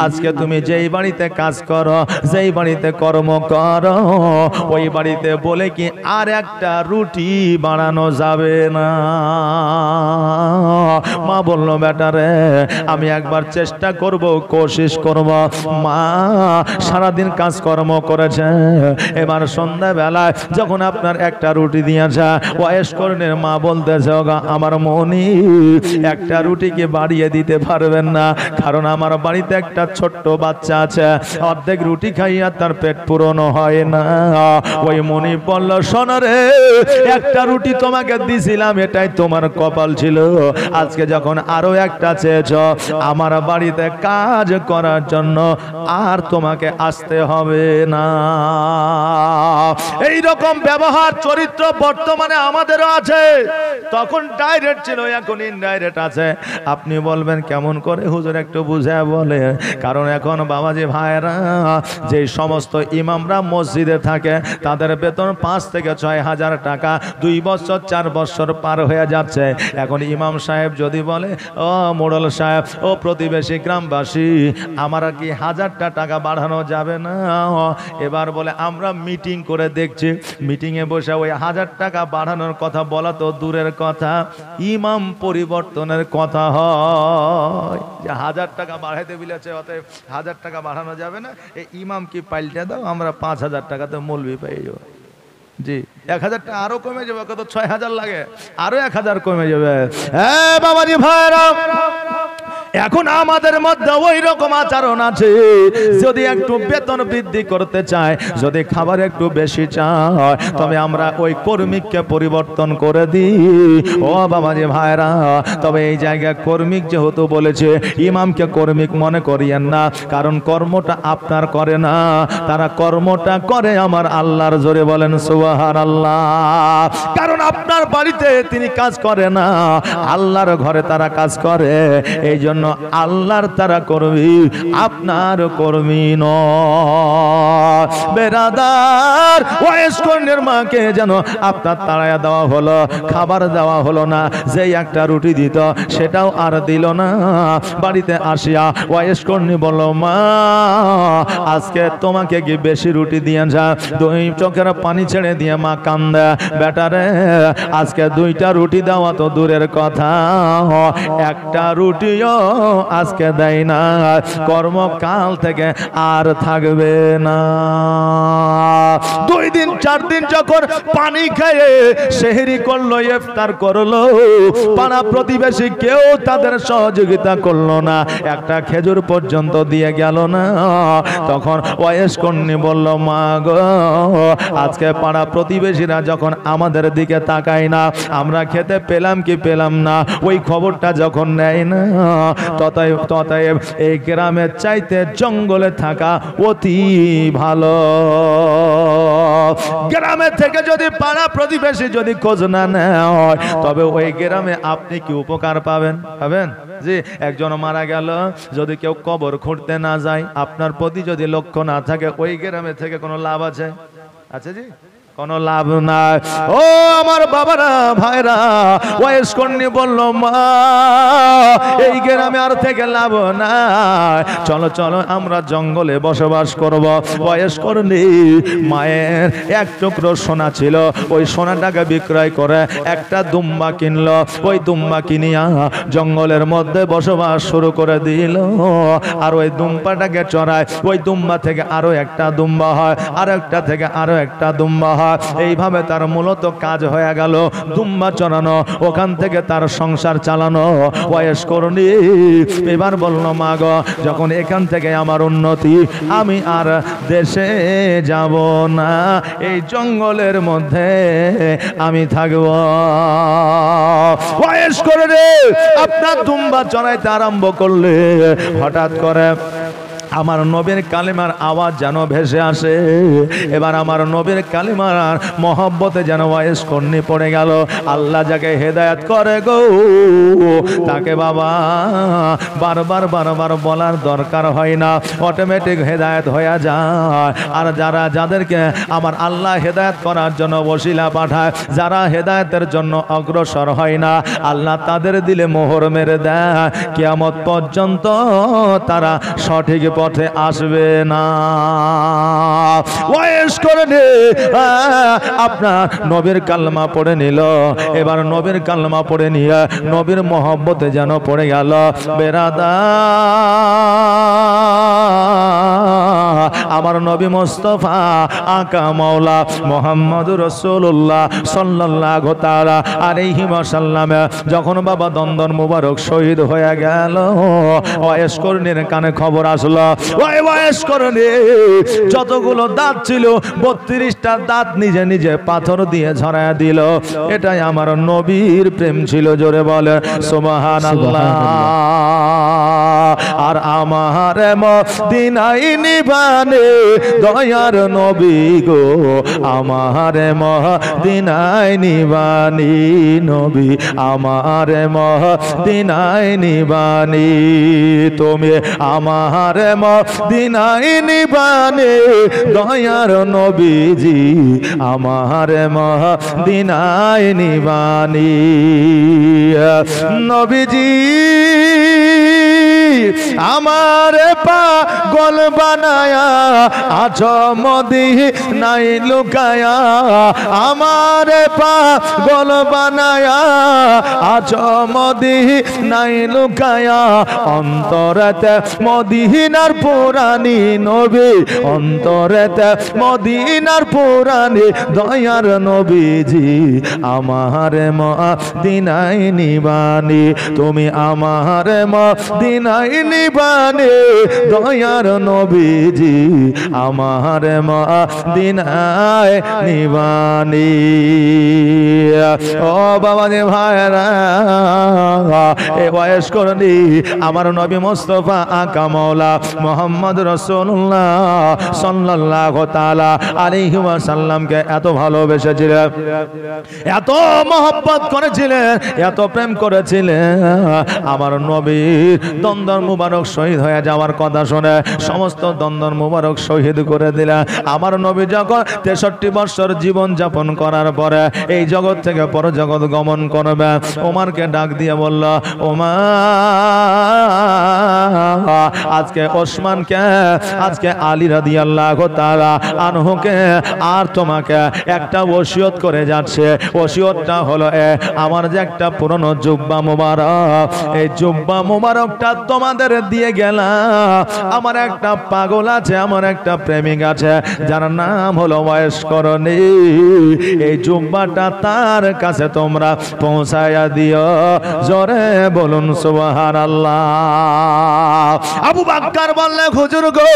আজকে তুমি যেই বাড়িতে কাজ করো, যেই বাড়িতে কর্ম করো, ওই বাড়িতে বলে কি আর একটা রুটি বানানো যাবে না? মা বলল বেটা রে আমি একবার চেষ্টা করব, কোশিশ করব। মা সারাদিন কাজকর্ম করেছে, এবার সন্ধ্যাবেলায় যখন আপনার একটা রুটি দিয়েছে, ওয়াইসকর্ণের মা বলতেছে আমার মনি একটা রুটি কি বাড়িয়ে দিতে পারবেন না? কারণ আমার বাড়িতে একটা ছোট্ট বাচ্চা আছে, অর্ধেক রুটি খাইয়া তার পেট পূরণ হয় না। ওই মনি বলল শোনো রে, একটা রুটি তোমাকে দিছিলাম, এটাই তোমার কপাল ছিল। আজকে যখন আরো একটা চেয়েছ আমার বাড়িতে কাজ করার জন্য, আর তোমাকে আসতে হবে না। এই রকম ব্যবহার চরিত্র বর্তমানে আমাদেরও আছে। তখন ডাইরেক্ট ছিল, এখন ইনডাইরেক্ট আছে। আপনি বলবেন কেমন করে হুজুর, একটু বুঝে বলে। কারণ এখন বাবাজি ভাইরা, যে সমস্ত ইমামরা মসজিদে থাকে তাদের বেতন 5 থেকে 6 হাজার টাকা, 2 বছর 4 বছর পার হয়ে যাচ্ছে। এখন ইমাম সাহেব যদি বলে ও মোড়ল সাহেব, ও প্রতিবেশী গ্রামবাসী, আমার কি 1000টা টাকা বাড়ানো যাবে না? এবার বলে আমরা মিটিং করে দেখছি। মিটিংয়ে বসে ওই 1000 টাকা বাড়ানোর কথা বলা তো দূরের কথা, ইমাম পরিবর্তনের কথা হয়। যে 1000 টাকা বাড়াইতে বলেছে, অতএব 1000 টাকা বাড়ানো যাবে না, এই ইমাম কি পাল্টে দাও, আমরা 5000 টাকাতে মৌলবি পেয়ে যাবো। জি 1000 টাকা আরো কমে যাবে, কত 6000 লাগে, আরো 1000 কমে যাবে। হ্যাঁ বাবাজি ভাইরা, এখন আমাদের মধ্যে ওই রকম আচরণ আছে। যদি একটু বেতন বৃদ্ধি করতে চায়, যদি খাবার একটু বেশি চায়, তবে আমরা ওই কর্মিককে পরিবর্তন করে দিই। ও বাবাজি ভাইরা, তবে এই জায়গায় কর্মিক যেহেতু বলেছে, ইমামকে কর্মিক মনে করিয়েন না, কারণ কর্মটা আপনার করে না, তারা কর্মটা করে আমার আল্লাহর। জোরে বলেন সুবহানাল্লাহ। কারণ আপনার বাড়িতে তিনি কাজ করে না, আল্লাহর ঘরে তারা কাজ করে। এই জন্য আল্লাহর তারা কর্মী, আপনার কর্মী নয়। বেরাদার, ওয়াইসকর্ণের মাকে যেন আপনার তাড়ায়া দেওয়া হলো, খাবার দেওয়া হলো না, যেই একটা রুটি দিত সেটাও আর দিল না। বাড়িতে আসিয়া ওয়াইসকর্ণী বলল মা আজকে তোমাকে কি বেশি রুটি দিয়ে যা? 2 চোখের পানি ছেড়ে দিয়ে মা কান্দে, বেটারে আজকে 2টা রুটি দেওয়া তো দূরের কথা, একটা রুটিও আজকে দেয় না, কর্মকাল থেকে আর থাকবে না। 2 দিন 4 দিন যখন পানি খেয়ে সেহরি করলো, ইফতার করলো, পাড়া প্রতিবেশী কেউ তাদের সহযোগিতা করলো না, একটা খেজুর পর্যন্ত দিয়ে গেল না। তখন ওয়াইসকর্ণী বলল মা গো, আজকে পাড়া প্রতিবেশীরা যখন আমাদের দিকে তাকায় না, আমরা খেতে পেলাম কি পেলাম না, ওই খবরটা যখন নেয় না, ততএব এই গ্রামের চাইতে জঙ্গলে থাকা অতি ভালো। গ্রামে থেকে যদি পাড়া প্রতিবেশী যদি খোঁজ না নেয়, তবে ওই গ্রামে আপনি কি উপকার পাবেন? জি, একজন মারা গেল, যদি কেউ কবর খুঁড়তে না যায়, আপনার প্রতি যদি লক্ষ্য না থাকে, ওই গ্রামে থেকে কোনো লাভ আছে? আচ্ছা জি, কোনো লাভ নাই। ও আমার বাবারা ভাইরা, ওয়াইসকর্ণী বলল মা এই গ্রামে আর থেকে লাভ নাই, চলো চলো আমরা জঙ্গলে বসবাস করব। ওয়াইসকর্ণী মায়ের 1 টুকরো সোনা ছিল, ওই সোনাটাকে বিক্রয় করে একটা দুম্বা কিনলো। ওই দুম্বা কিনিয়া জঙ্গলের মধ্যে বসবাস শুরু করে দিল। আর ওই দুম্বাটাকে চড়ায়, ওই দুম্বা থেকে আরো একটা দুম্বা হয়, আর একটা থেকে আরো একটা দুম্বা হয়। এইভাবে তার মূলত কাজ হয়ে গেল দুম্বা চড়ানো, ওখান থেকে তার সংসার চালানো। ওয়াইসকর্ণী এবার বলল মা গো, যখন এখান থেকে আমার উন্নতি, আমি আর দেশে যাব না, এই জঙ্গলের মধ্যে আমি থাকব। ওয়াইসকর্ণী আপনার দুম্বা চড়াইতে আরম্ভ করলে, হঠাৎ করে আমার নবীর কালিমার আওয়াজ যেন ভেসে আসে। এবার আমার নবীর কালিমার মহব্বতে যেন ওয়াইসকর্ণী পড়ে গেল। আল্লাহ যাকে হেদায়েত করে গো, তাকে বাবা বারবার বলার দরকার হয় না, অটোমেটিক হেদায়েত হয়ে যায়। আর যাদেরকে আমার আল্লাহ হেদায়েত করার জন্য ওসিলা পাঠায়, যারা হেদায়েতের জন্য অগ্রসর হয় না, আল্লাহ তাদের দিলে মোহর মেরে দেয়। কিয়ামত পর্যন্ত তারা সঠিক পথে আসবে না। ওয়াইস করে নে আপনার নবীর কালমা পড়ে নিল। এবার নবীর কালমা পড়ে নিয়ে নবীর মহব্বতে যেন পড়ে গেল। বেরাদা আমার নবী মুস্তাফা আকা মাওলা মুহাম্মদুর রাসূলুল্লাহ সাল্লাল্লাহু তাআলা আলাইহি ওয়াসাল্লাম যখন বাবা দন্দন মুবারক শহীদ হয়ে গেল, ওয়াইস করণীর কানে খবর আসলো, ওয়াইস করণী যতগুলো দাঁত ছিল 32টা দাঁত নিজে নিজে পাথর দিয়ে ঝরায়া দিল। এটাই আমার নবীর প্রেম ছিল। জোরে বলে সুবহানাল্লাহ। আর আমার মদিনায় নিবানে দয়ার নবী গো, আমার মদিনায় নিবানি নবী, আমার মদিনায় নিবানি তুমি, আমার মদিনায় নিবানে দয়ার নবীজি, আমার মদিনায় নিবানি নবীজি। আমার পাগল বানায়া আছো মদিনায় লুকায়া, আমার পাগল বানায়া আছো মদিনায় লুকায়া, অন্তরেতে মদিনার পুরানি নবী, অন্তরেতে মদিনার পুরানি দয়ার নবীজি, আমার মদিনায় নিবানি তুমি, আমার মদিনায় নিবানে দয়ার নবীজি, আমার মদিনায় নিবানি। ও বাবা রে ভাইরা, এ ওয়াইস করণী আমার নবী মুস্তাফা আকা মাওলা মুহাম্মদ রাসূলুল্লাহ সাল্লাল্লাহু তাআলা আলাইহি ওয়াসাল্লামকে এত ভালোবেসেছিলেন, এত মহব্বত করেছিলেন, এত প্রেম করেছিলেন। আমার নবীর দন্দন মুবারক শহীদ হয়ে যাওয়ার কথা শুনে সমস্ত দন্দন মুবারক শহীদ করে দিলেন। আমার নবী যখন 63 বছর জীবন যাপন করার পরে এই জগৎ থেকে পরজগৎ গমন করবে, ওমরকে ডাক দিয়ে বলল, ওমর আজকে ওসমানকে, আজকে আলী রাদিয়াল্লাহু তাআলা আনহুকে আর তোমাকে একটা ওসিয়ত করে যাচ্ছে। ওসিয়তটা হলো আমার যে একটা পুরনো জুব্বা মুবারক, এই জুব্বা মুবারকটা তোমাদের দিয়ে গেলাম। আমার একটা পাগল আছে, আমার একটা প্রেমিক আছে, যার নাম হলো ওয়াইস করণী। এই জুব্বাটা তার কাছে তোমরা পৌঁছায়া দিও। জোরে বলুন সুবহানাল্লাহ। আবু বকর বললেন, হুজুর গো,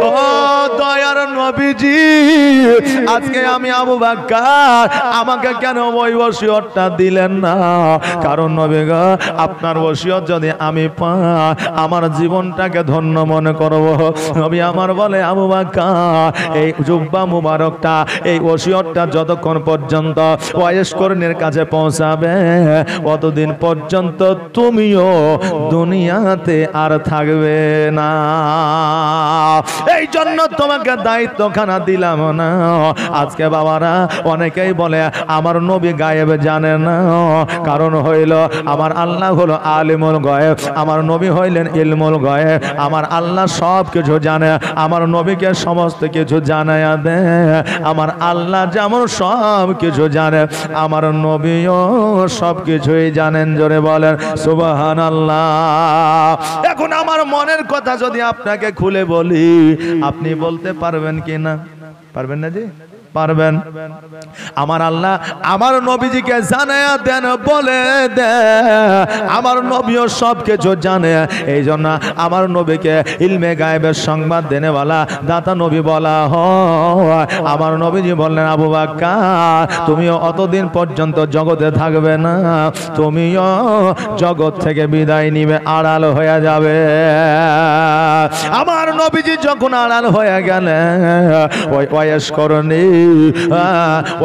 ও দয়ার নবীজি, আজকে আমি আবু বকর, আমাকে কেন ওই ওসিয়তটা দিলেন না? কারণ নবী গো, আপনার ওসিয়ত যদি আমি পাই আমার জীবনটাকে ধন্য মনে করব। নবী আমার বলে, আবু বকর, এই জুব্বা মুবারকটা, এই ওসিয়তটা যতক্ষণ পর্যন্ত ওয়াইস করণীর কাছে পৌঁছাবে অতদিন পর্যন্ত তুমিও দুনিয়াতে আর থাকবে না। এই জন্য তোমাকে দায়িত্বখানা দিলাম না। আজকে বাবারা অনেকেই বলে আমার নবী গায়েব জানে না, কারণ হইল আমার আল্লাহ হলো আলিমুল গায়েব, আমার নবী হইলেন ইলমুল গায়েব। আমার আল্লাহ সব কিছু জানে, আমার নবীকে সমস্ত কিছু জানায়া দে। আমার আল্লাহ যেমন সব কিছু জানে, আমার নবীও সব কিছুই জানেন। জোরে বলেন সুবহানাল্লাহ। এখন আমার মনের কথা যদি আপনাকে খুলে বলি, আপনি বলতে পারবেন কি না? পারবেন না জি? পারবেন। আমার আল্লাহ আমার নবীজিকে জানায়া দেন, বলে দে আমার নবীও সব কিছু জানে। এই জন্য আমার নবীকে ইলমে গায়েবের সংবাদ দেনেওয়ালা দাতা নবী বলা হয়। আমার নবীজি বললেন, আবু বকর, তুমিও অতদিন পর্যন্ত জগতে থাকবে না, তুমিও জগৎ থেকে বিদায় নিবে, আড়াল হয়ে যাবে। আমার নবীজি যখন আড়াল হয়ে গেলেন, ওই ওয়াইস করণী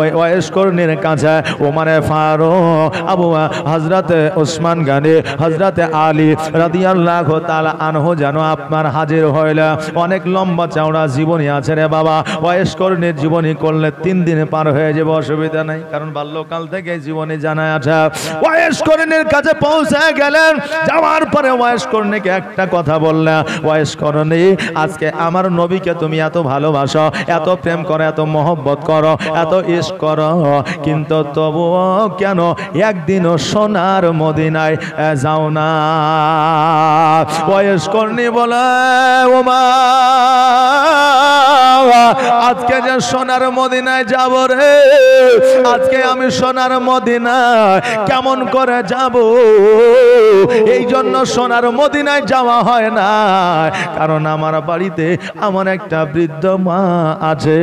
ওই ওয়াইস কর্ণীর কাছে ওমরে ফারুক আবু হযরতে ওসমান গনি হযরতে আলী রাদিয়াল্লাহু তাআলা আনহু যেন আপনার হাজির হইল। অনেক লম্বা চওড়া জীবনী আছে রে বাবা। ওয়াইস কর্ণীর জীবনী করলে 3 দিনে পার হয়ে যাবে, অসুবিধা নাই, কারণ বাল্যকাল থেকে জীবনী জানা আছে। ওয়াইস কর্ণীর কাছে পৌঁছে গেলেন। যাওয়ার পরে ওয়াইস কর্ণীকে একটা কথা বললেন, ওয়াইস কর্ণী আজকে আমার নবীকে তুমি এত ভালোবাসো, এত প্রেম করো, এত মহব্বত করো, এত ইশক করো, কিন্তু তবুও কেন একদিনও সোনার মদিনায় যাও না? ওয়াইস কর্ণী বলে, ও মা আজকে যে সোনার মদিনায় যাব রে, আজকে আমি সোনার মদিনায় কেমন করে যাব? এই জন্য সোনার মদিনায় যাওয়া হয় না, কারণ আমার বাড়িতে আমার একটা বৃদ্ধ মা আছে।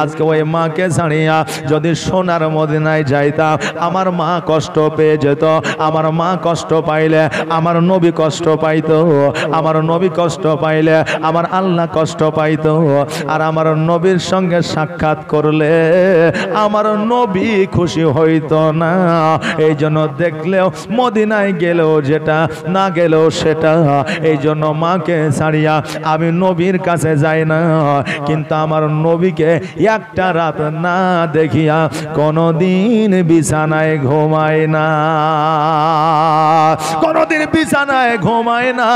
আজকে ওই মাকে ছাড়িয়া যদি সোনার মদিনায় যাইতাম, আমার মা কষ্ট পেয়ে যেত। আমার মা কষ্ট পাইলে আমার নবী কষ্ট পাইতো, আমার নবী কষ্ট পাইলে আমার আল্লাহ কষ্ট পাইতো, আর আমার নবীর সঙ্গে সাক্ষাৎ করলে আমার নবী খুশি হইতো না। এই জন্য দেখলেও মদিনায় গেলেও যেটা, না গেলেও সেটা। এই জন্য মাকে ছাড়িয়া আমি নবীর কাছে যাই না, কিন্তু আমার নবীকে একটা রাত না দেখিয়া কোনদিন বিছানায় ঘুমাই না, কোনদিন বিছানায় ঘুমাই না,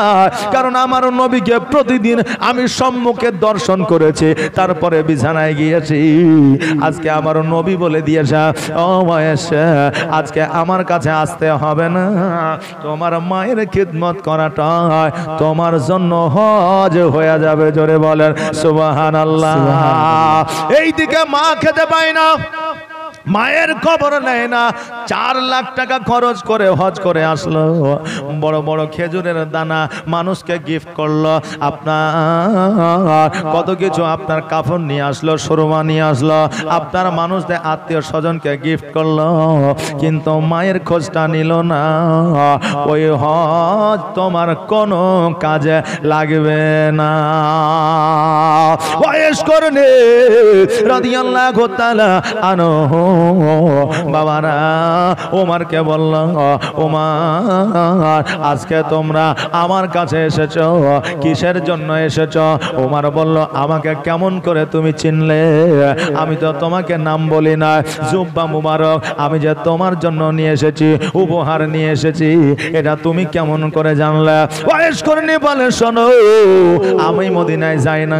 কারণ আমার নবীকে প্রতিদিন আমি সম্মুখে দর্শন করেছি, তারপরে বিছানায় গিয়েছি। আজকে আমার নবী বলে দিয়েছে, ও মায়েশা আজকে আমার কাছে আসতে হবে না, তোমার মায়ের খিদমত করাটা তোমার জন্য হজ হয়ে যাবে। জোরে বলেন সুবহানাল্লাহ। এইদিকে মা খেতে পায় না, মায়ের খবর নেয় না, 4 লাখ টাকা খরচ করে হজ করে আসলো, বড় বড় খেজুরের দানা মানুষকে গিফট করলো, আপনার কত কিছু, আপনার কাফন নিয়ে আসলো, সুরমা নিয়ে আসলো, আপনার মানুষদের আত্মীয় স্বজনকে গিফট করলো, কিন্তু মায়ের খোঁজটা নিল না। ওই হজ তোমার কোনো কাজে লাগবে না। ওয়াইস কর্ণী রাদিয়াল্লাহু তাআলা আনহু বাবারা ওমরকে বলল, ওমর আজকে তোমরা আমার কাছে এসেছো, কিসের জন্য এসেছো? ওমর বলল, আমাকে কেমন করে তুমি চিনলে? আমি তো তোমাকে নাম বলি না। জুব্বা মুবারক আমি যে তোমার জন্য নিয়ে এসেছি, উপহার নিয়ে এসেছি, এটা তুমি কেমন করে জানলে? ওয়াইস কর্ণী বলে, শোনো আমি মদিনায় যাই না,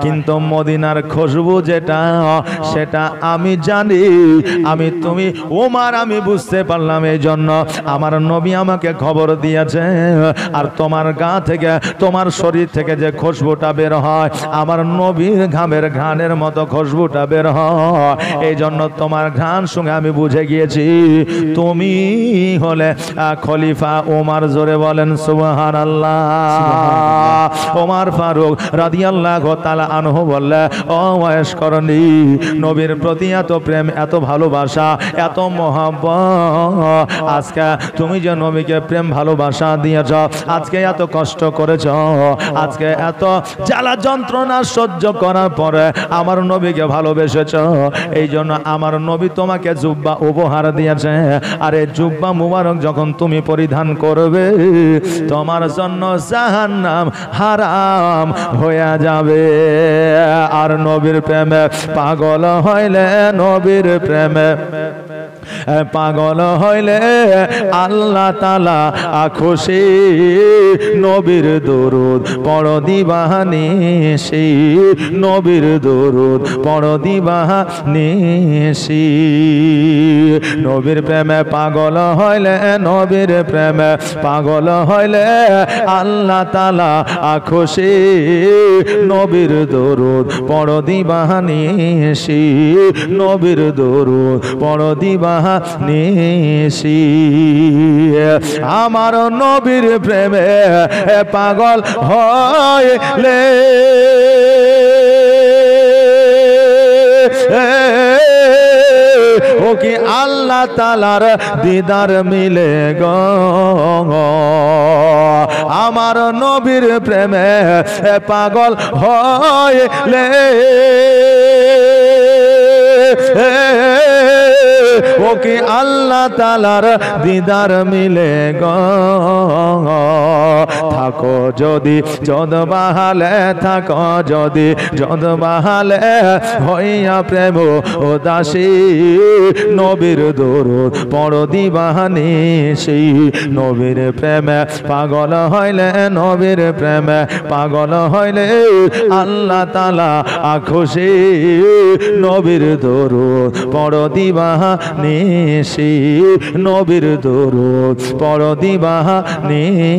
কিন্তু মদিনার খুশবু যেটা সেটা আমি জানি। আমি তুমি ওমর আমি বুঝতে পারলাম, এই জন্য আমার নবী আমাকে খবর দিয়েছে। আর তোমার গা থেকে, তোমার শরীর থেকে যে খুশবুটা বের হয়, আমার নবীর ঘামের ঘ্রাণের মতো খুশবুটা বের হয়। এই জন্য তোমার ঘ্রাণ শুনে আমি বুঝে গিয়েছি তুমি হলে খলিফা ওমর। জোরে বলেন সুবহানাল্লাহ। ওমর ফারুক রাদিয়াল্লাহু তাআলা আনহু বললেন, ও ওয়াইস কর্ণী নবীর প্রতি এত প্রেম, এত ভালোবাসা, এত মহব্বত, আজকে তুমি যে নবীকে প্রেম ভালোবাসা দিয়েছ, আজকে এত কষ্ট করেছ, আজকে এত জ্বালা যন্ত্রণা সহ্য করার পরে আমার নবীকে ভালোবেসেছ, এই জন্য আমার নবী তোমাকে জুব্বা উপহার দিয়েছে। আর এই জুব্বা মুবারক যখন তুমি পরিধান করবে, তোমার জন্য জাহান্নাম হারাম হয়ে যাবে। আর নবীর প্রেমে পাগল হইলে, নবীর প্রেমে পাগল হইলে আল্লাহ তাআলা খুশি। নবীর দরুদ পড় দিবানিশি, নবীর দরুদ পড় দিবানিশি। নবীর প্রেমে পাগল হইলে, নবীর প্রেমে পাগল হইলে আল্লাহ তাআলা খুশি। নবীর দরুদ পড় দিবানিশি, নবীর দরুদ পড় দিবানিশি। আমার নবীর প্রেমে পাগল হইলে ও কি আল্লাহ তাআলার দিদার মিলে গো। আমার নবীর প্রেমে পাগল হইলে ও কি আল্লাহ তাআলার দিদার মিলে গো থাকো যদি যদ বাহালে থাকো যদি যদ বাহালে হইয়া প্রেম ও দাসী নবীর দরুদ পড়ো দিবানিশি নবীর প্রেমে পাগল হইলে নবীর প্রেমে পাগল হইলে আল্লাহ তাআলা খুশি নবীর দরুদ পড়ো দিবানিশি নবীর দরুদ পড়ো দিবানিশি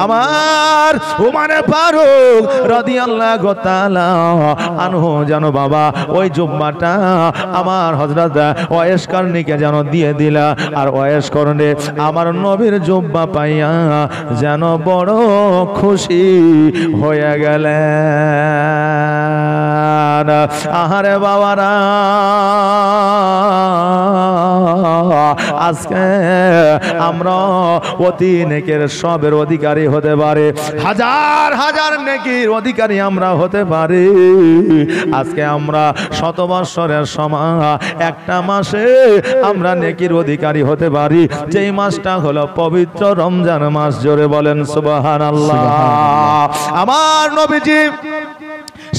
আমার উমারে ফারুক রাদিয়াল্লাহু তাআলা আনহু জানো বাবা ওই জুব্বাটা আমার হযরত ওয়াইস করণীকে যেন দিয়ে দিলা আর ওয়াইস করণী আমার নবীর জুব্বা পাইয়া যেন বড় খুশি হয়ে গেলেন আহারে বাবারা আজকে আমরা অতি নেকের সবের অধিকারী হতে পারে হাজার হাজার নেকির অধিকারী আমরা হতে পারি আজকে আমরা শত বৎসরের সময় একটা মাসে আমরা নেকির অধিকারী হতে পারি যেই মাসটা হলো পবিত্র রমজান মাস জোরে বলেন সুবহানাল্লাহ আমার নবীজি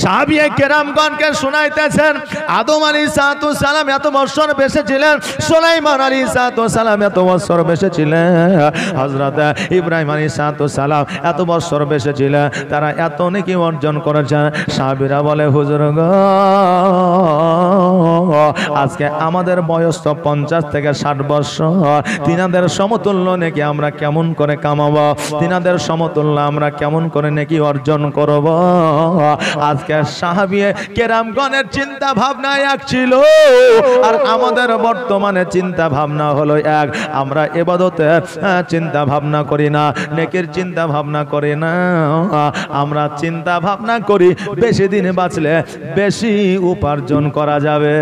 সাহাবিয়ে কেরামগণকে শুনাইতেছেন আদম আলাইহিস সালাম এত বছর বেঁচে ছিলেন সুলাইমান আলাইহিস সালাম এত বছর বেঁচে ছিলেন হযরত ইব্রাহিম আলাইহিস সালাম এত বছর বেঁচে ছিলেন তারা এত নেকি অর্জন করেছেন সাহাবীরা বলে হুজুর গো আজকে আমাদের বয়স তো 50 থেকে 60 বছর তিনাদের সমতুল্য নেকি আমরা কেমন করে কামাবো তিনাদের সমতুল্য আমরা কেমন করে নেকি অর্জন করব আজকে সাহাবিয়ে কেরামগণের চিন্তা ভাবনা এক ছিল আর আমাদের বর্তমানে চিন্তা ভাবনা হলো এক আমরা ইবাদতের চিন্তা ভাবনা করি না নেকির চিন্তা ভাবনা করি না আমরা চিন্তা ভাবনা করি বেশি দিন বাঁচলে বেশি উপার্জন করা যাবে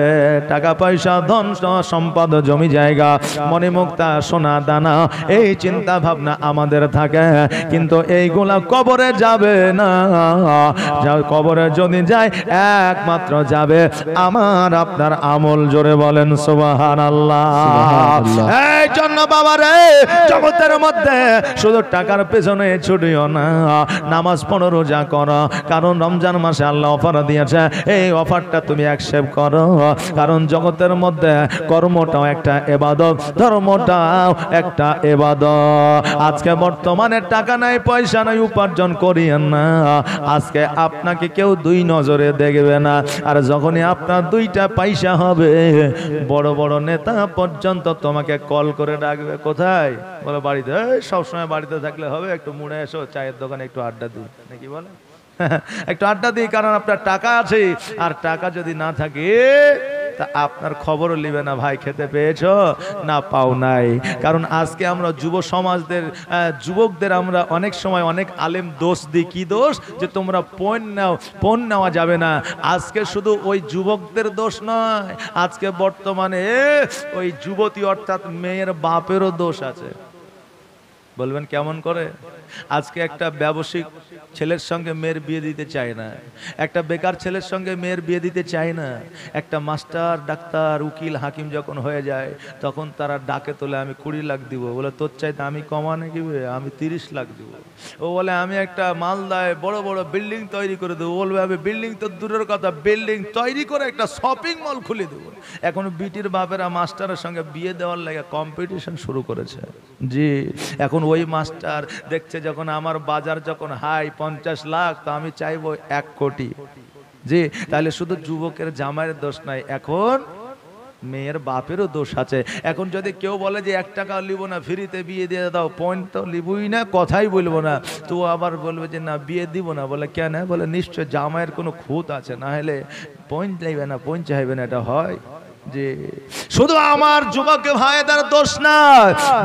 টাকা পয়সা ধন সম্পদ জমি জায়গা মণিমুক্তা সোনা দানা এই চিন্তা ভাবনা আমাদের থাকে কিন্তু এইগুলা কবরে যাবে না কবরে যদি যায় একমাত্র যাবে আমার আপনার আমল জোরে বলেন সুবহানাল্লাহ এই জন্য বাবা রে জগতের মধ্যে শুধু টাকার পেছনে ছুটিও না নামাজ পড়ো রোজা করো কারণ রমজান মাসে আল্লাহ অফার দিয়েছে এই অফারটা তুমি অ্যাকসেপ্ট করো কারণ জগতের মধ্যে কর্মটাও একটা ইবাদত ধর্মটাও একটা ইবাদত আজকে বর্তমানে টাকা নাই পয়সা নাই উপার্জন করিয়েন না আজকে আপনাকে কেউ দুই নজরে দেখবে না আর যখনই আপনার দুইটা পয়সা হবে বড় বড় নেতা পর্যন্ত তোমাকে কল করে ডাকবে কোথায় বলে বাড়িতে সবসময় বাড়িতে থাকলে হবে একটু মুড়ে এসো চায়ের দোকানে একটু আড্ডা দিই নাকি বলে একটু আড্ডা দিই কারণ আপনার টাকা আছে আর টাকা যদি না থাকে তা আপনার খবরও নেবে না ভাই খেতে পেয়েছো না পাও নাই কারণ আজকে আমরা যুব সমাজদের যুবকদের আমরা অনেক সময় অনেক আলেম দোষ দিই কি দোষ যে তোমরা পণ নেওয়া যাবে না আজকে শুধু ওই যুবকদের দোষ নয় আজকে বর্তমানে ওই যুবতী অর্থাৎ মেয়ের বাপেরও দোষ আছে বলবেন কেমন করে আজকে একটা ব্যবসায়িক ছেলের সঙ্গে মেয়ের বিয়ে দিতে চায় না একটা বেকার ছেলের সঙ্গে মেয়ের বিয়ে দিতে চায় না একটা মাস্টার ডাক্তার উকিল হাকিম যখন হয়ে যায় তখন তারা ডাকে তোলে আমি 20 লাখ দিব বলে তোর চাইতে আমি কমানে কি আমি 30 লাখ দিব ও বলে আমি একটা মালদায় বড় বড় বিল্ডিং তৈরি করে দেবো বলবে আমি বিল্ডিং তো দূরের কথা বিল্ডিং তৈরি করে একটা শপিং মল খুলে দেবো এখন বিটির বাপেরা মাস্টারের সঙ্গে বিয়ে দেওয়ার লাগে কম্পিটিশন শুরু করেছে জি এখন ওই মাস্টার দেখছে যখন আমার বাজার যখন হাই 50 লাখ তো আমি চাইবো 1 কোটি জি তাহলে শুধু যুবকের জামাইয়ের দোষ নাই এখন মেয়ের বাপেরও দোষ আছে এখন যদি কেউ বলে যে 1 টাকা লিব না ফ্রিতে বিয়ে দিয়ে দাও পয়েন্ট তো লিবই না কথাই বলবো না তো আবার বলবে যে না বিয়ে দিব না বলে কেন বলে নিশ্চয় জামাইয়ের কোনো খুঁত আছে না হলে পয়েন্ট চাইবে না পয়েন্ট চাইবে না এটা হয় যে শুধু আমার যুবক ভাইদের দোষ না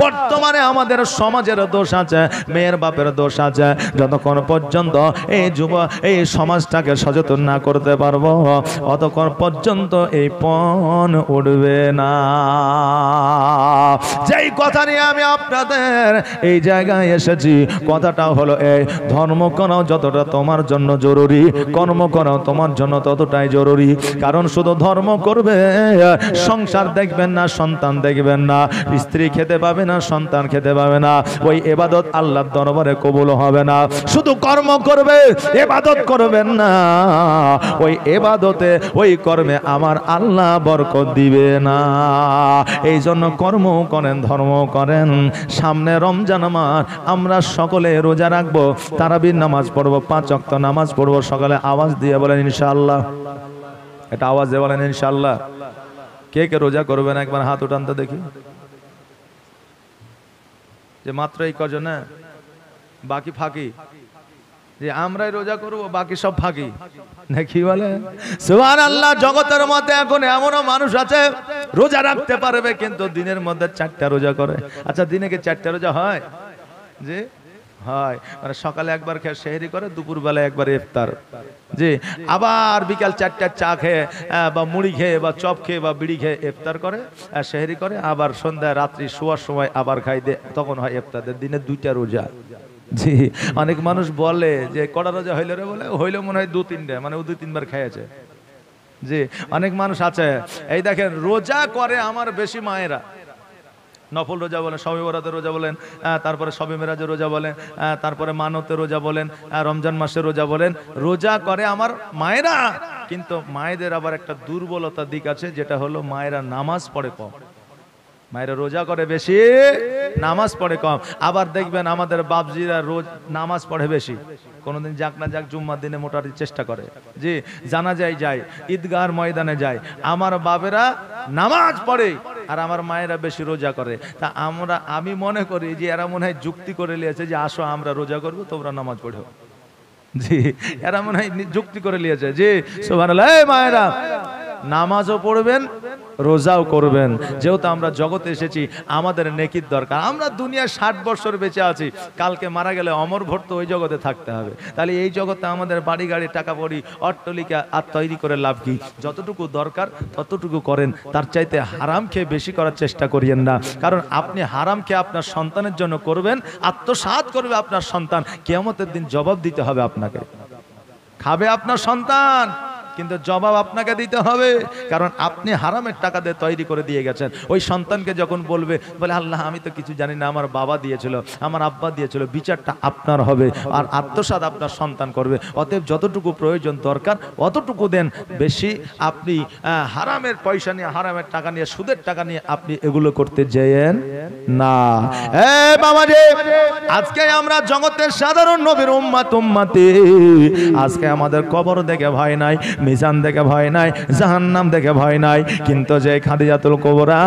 বর্তমানে আমাদের সমাজের দোষ আছে মেয়ের বাপের দোষ আছে যতক্ষণ পর্যন্ত এই সমাজটাকে সচেতন না করতে পারবো অতক্ষণ পর্যন্ত এই পণ উঠবে না যেই কথা নিয়ে আমি আপনাদের এই জায়গায় এসেছি, কথাটা হলো এই, ধর্ম করাও যতটা তোমার জন্য জরুরি, কর্ম করাও তোমার জন্য ততটাই জরুরি। কারণ শুধু ধর্ম করবে, সংসার দেখবেন না, সন্তান দেখবেন না, স্ত্রী খেতে পাবে না, সন্তান খেতে পাবে না, ওই ইবাদত আল্লাহর দরবারে কবুল হবে না। শুধু কর্ম করবে, ইবাদত করবেন না, ওই ইবাদতে ওই কর্মে আমার আল্লাহ বরকত দিবে না। এই জন্য কর্ম করেন, ধর্ম করেন। সামনে রমজান মাস, আমরা সকলে রোজা রাখবো, তারাবির নামাজ পড়বো, 5 ওয়াক্ত নামাজ পড়বো। সকালে আওয়াজ দিয়ে বলেন ইনশাআল্লাহ। এটা আওয়াজ দিয়ে বলেন ইনশাআল্লাহ। কে কে রোজা করবেন একবার হাত উঠান তো দেখি। যে মাত্র এই কজন, না বাকি ফাঁকি, যে আমরাই রোজা করব, বাকি সব ফাঁকি নাকি বলে? সুবহানাল্লাহ। জগতের মধ্যে এখন এমনও মানুষ আছে রোজা রাখতে পারবে কিন্তু দিনের মধ্যে 4টা রোজা করে। আচ্ছা, দিনে কি 4টা রোজা হয়? যে হয়, মানে সকালে একবার খেয়ে সেহরি করে, দুপুরবেলা একবার ইফতার, জি, আবার বিকাল 4টা চা খেয়ে বা মুড়ি খেয়ে বা চপ খেয়ে বা বিড়ি খেয়ে ইফতার করে, সেহরি করে, আবার সন্ধ্যায় রাত্রি শোয়ার সময় আবার খাই দে, তখন হয় ইফতার। দিনে 2টা রোজা। জি, অনেক মানুষ বলে যে কড়া রোজা হইলে রে, বলে হইলে মনে হয় 2-3টা, মানে ও 2-3 বার খেয়েছে। জি, অনেক মানুষ আছে, এই দেখেন রোজা করে আমার বেশি মায়েরা, নফল রোজা বলেন, শবে বরাতের রোজা বলেন, তারপরে শবে মেরাজের রোজা বলেন, তারপরে মানতের রোজা বলেন, রমজান মাসের রোজা বলেন, রোজা করে আমার মায়েরা। কিন্তু মায়েদের আবার একটা দুর্বলতা দিক আছে, যেটা হলো মায়েরা নামাজ পড়ে কম। মায়েরা রোজা করে বেশি, নামাজ পড়ে কম। আবার দেখবেন আমাদের বাপজিরা রোজ নামাজ পড়ে বেশি। কোনোদিন যাক না যাক জুম্মার দিনে মোটামুটি চেষ্টা করে, জি, জানাজায় যায়, ঈদগাহর ময়দানে যায়। আমার বাবেরা নামাজ পড়ে আর আমার মায়েরা বেশি রোজা করে। তা আমি মনে করি যে এরা মনে হয় যুক্তি করে নিয়েছে যে আসো আমরা রোজা করবো, তোমরা নামাজ পড়ো। জি, এরা মনে হয় যুক্তি করে নিয়েছে। জি, সুবহানাল্লাহ। এই মায়েরা নামাজও পড়বেন, রোজাও করবেন। যেহেতু আমরা জগতে এসেছি, আমাদের নেকির দরকার। আমরা দুনিয়া 60 বছর বেঁচে আছি, কালকে মারা গেলে অমর ভোট তো ওই জগতে থাকতে হবে। তাহলে এই জগতে আমাদের বাড়ি গাড়ি টাকা পড়ি অট্টালিকা আর তৈরি করে লাভ কি? যতটুকু দরকার ততটুকু করেন, তার চাইতে হারাম খেয়ে বেশি করার চেষ্টা করিয়েন না। কারণ আপনি হারাম খেয়ে আপনার সন্তানের জন্য করবেন, আত্মসাৎ করবে আপনার সন্তান, কিয়ামতের দিন জবাব দিতে হবে আপনাকে। খাবে আপনার সন্তান, কিন্তু জবাব আপনাকে দিতে হবে, কারণ আপনি হারামের টাকা দিয়ে তৈরি করে দিয়ে গেছেন। ওই সন্তানকে যখন বলবে, বলে আল্লাহ আমি তো কিছু জানি না, আমার বাবা দিয়েছিল, আমার আব্বা দিয়েছিল, বিচারটা আপনার হবে আর আত্মসাৎ আপনার সন্তান করবে। অতএব যতটুকু প্রয়োজন দরকার অতটুকু দেন, বেশি আপনি হারামের পয়সা নিয়ে, হারামের টাকা নিয়ে, সুদের টাকা নিয়ে আপনি এগুলো করতে যেয়েন না। বাবাজি, আজকে আমরা জগতের সাধারণ নবীর উম্মতি, আজকে আমাদের কবর দেখে ভয় নাই, মিজান দেখে ভয় নাই, জাহান্নাম দেখে ভয় নাই। কিন্তু যে খাদিজাতুল কুবরা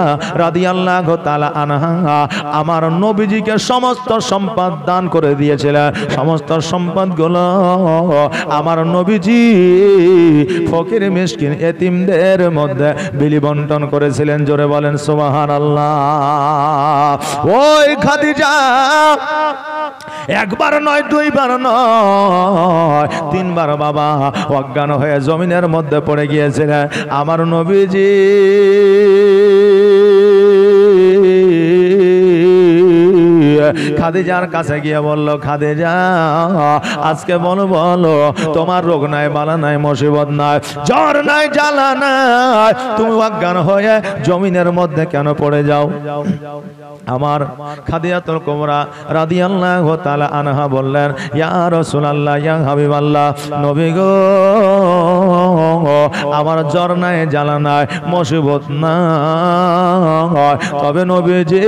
রাদিয়াল্লাহু তাআলা আনহা আমার নবীজিকে সমস্ত সম্পদ দান করে দিয়েছিলেন, সমস্ত সম্পদগুলো আমার নবীজি ফকির মিসকিন এতিমদের মধ্যে বিলি বন্টন করেছিলেন। জোরে বলেন সুবহানাল্লাহ। ওই খাদিজা একবার নয়, 2 বার নয়, 3 বার বাবা অজ্ঞান হয়ে জমিনের মধ্যে পড়ে গিয়েছিলেন। আমার নবীজি খাদিজার কাছে গিয়ে বলল, খাদিজা আজকে বলো তোমার রোগ নাই, বালা নাই, মুসিবত নাই, জ্বর নাই, জ্বালা নাই, তুমি অজ্ঞান হয়ে জমিনের মধ্যে কেন পড়ে যাও? আমার খাদিজাতুল কুবরা রাদিয়াল্লাহু তাআলা আনহা বললেন, ইয়া রাসূলুল্লাহ, ইয়া হাবিবাল্লাহ, নবী গো আমার জ্বর নাই, জ্বালা নাই, মুসিবত নাই, তবে নবীজি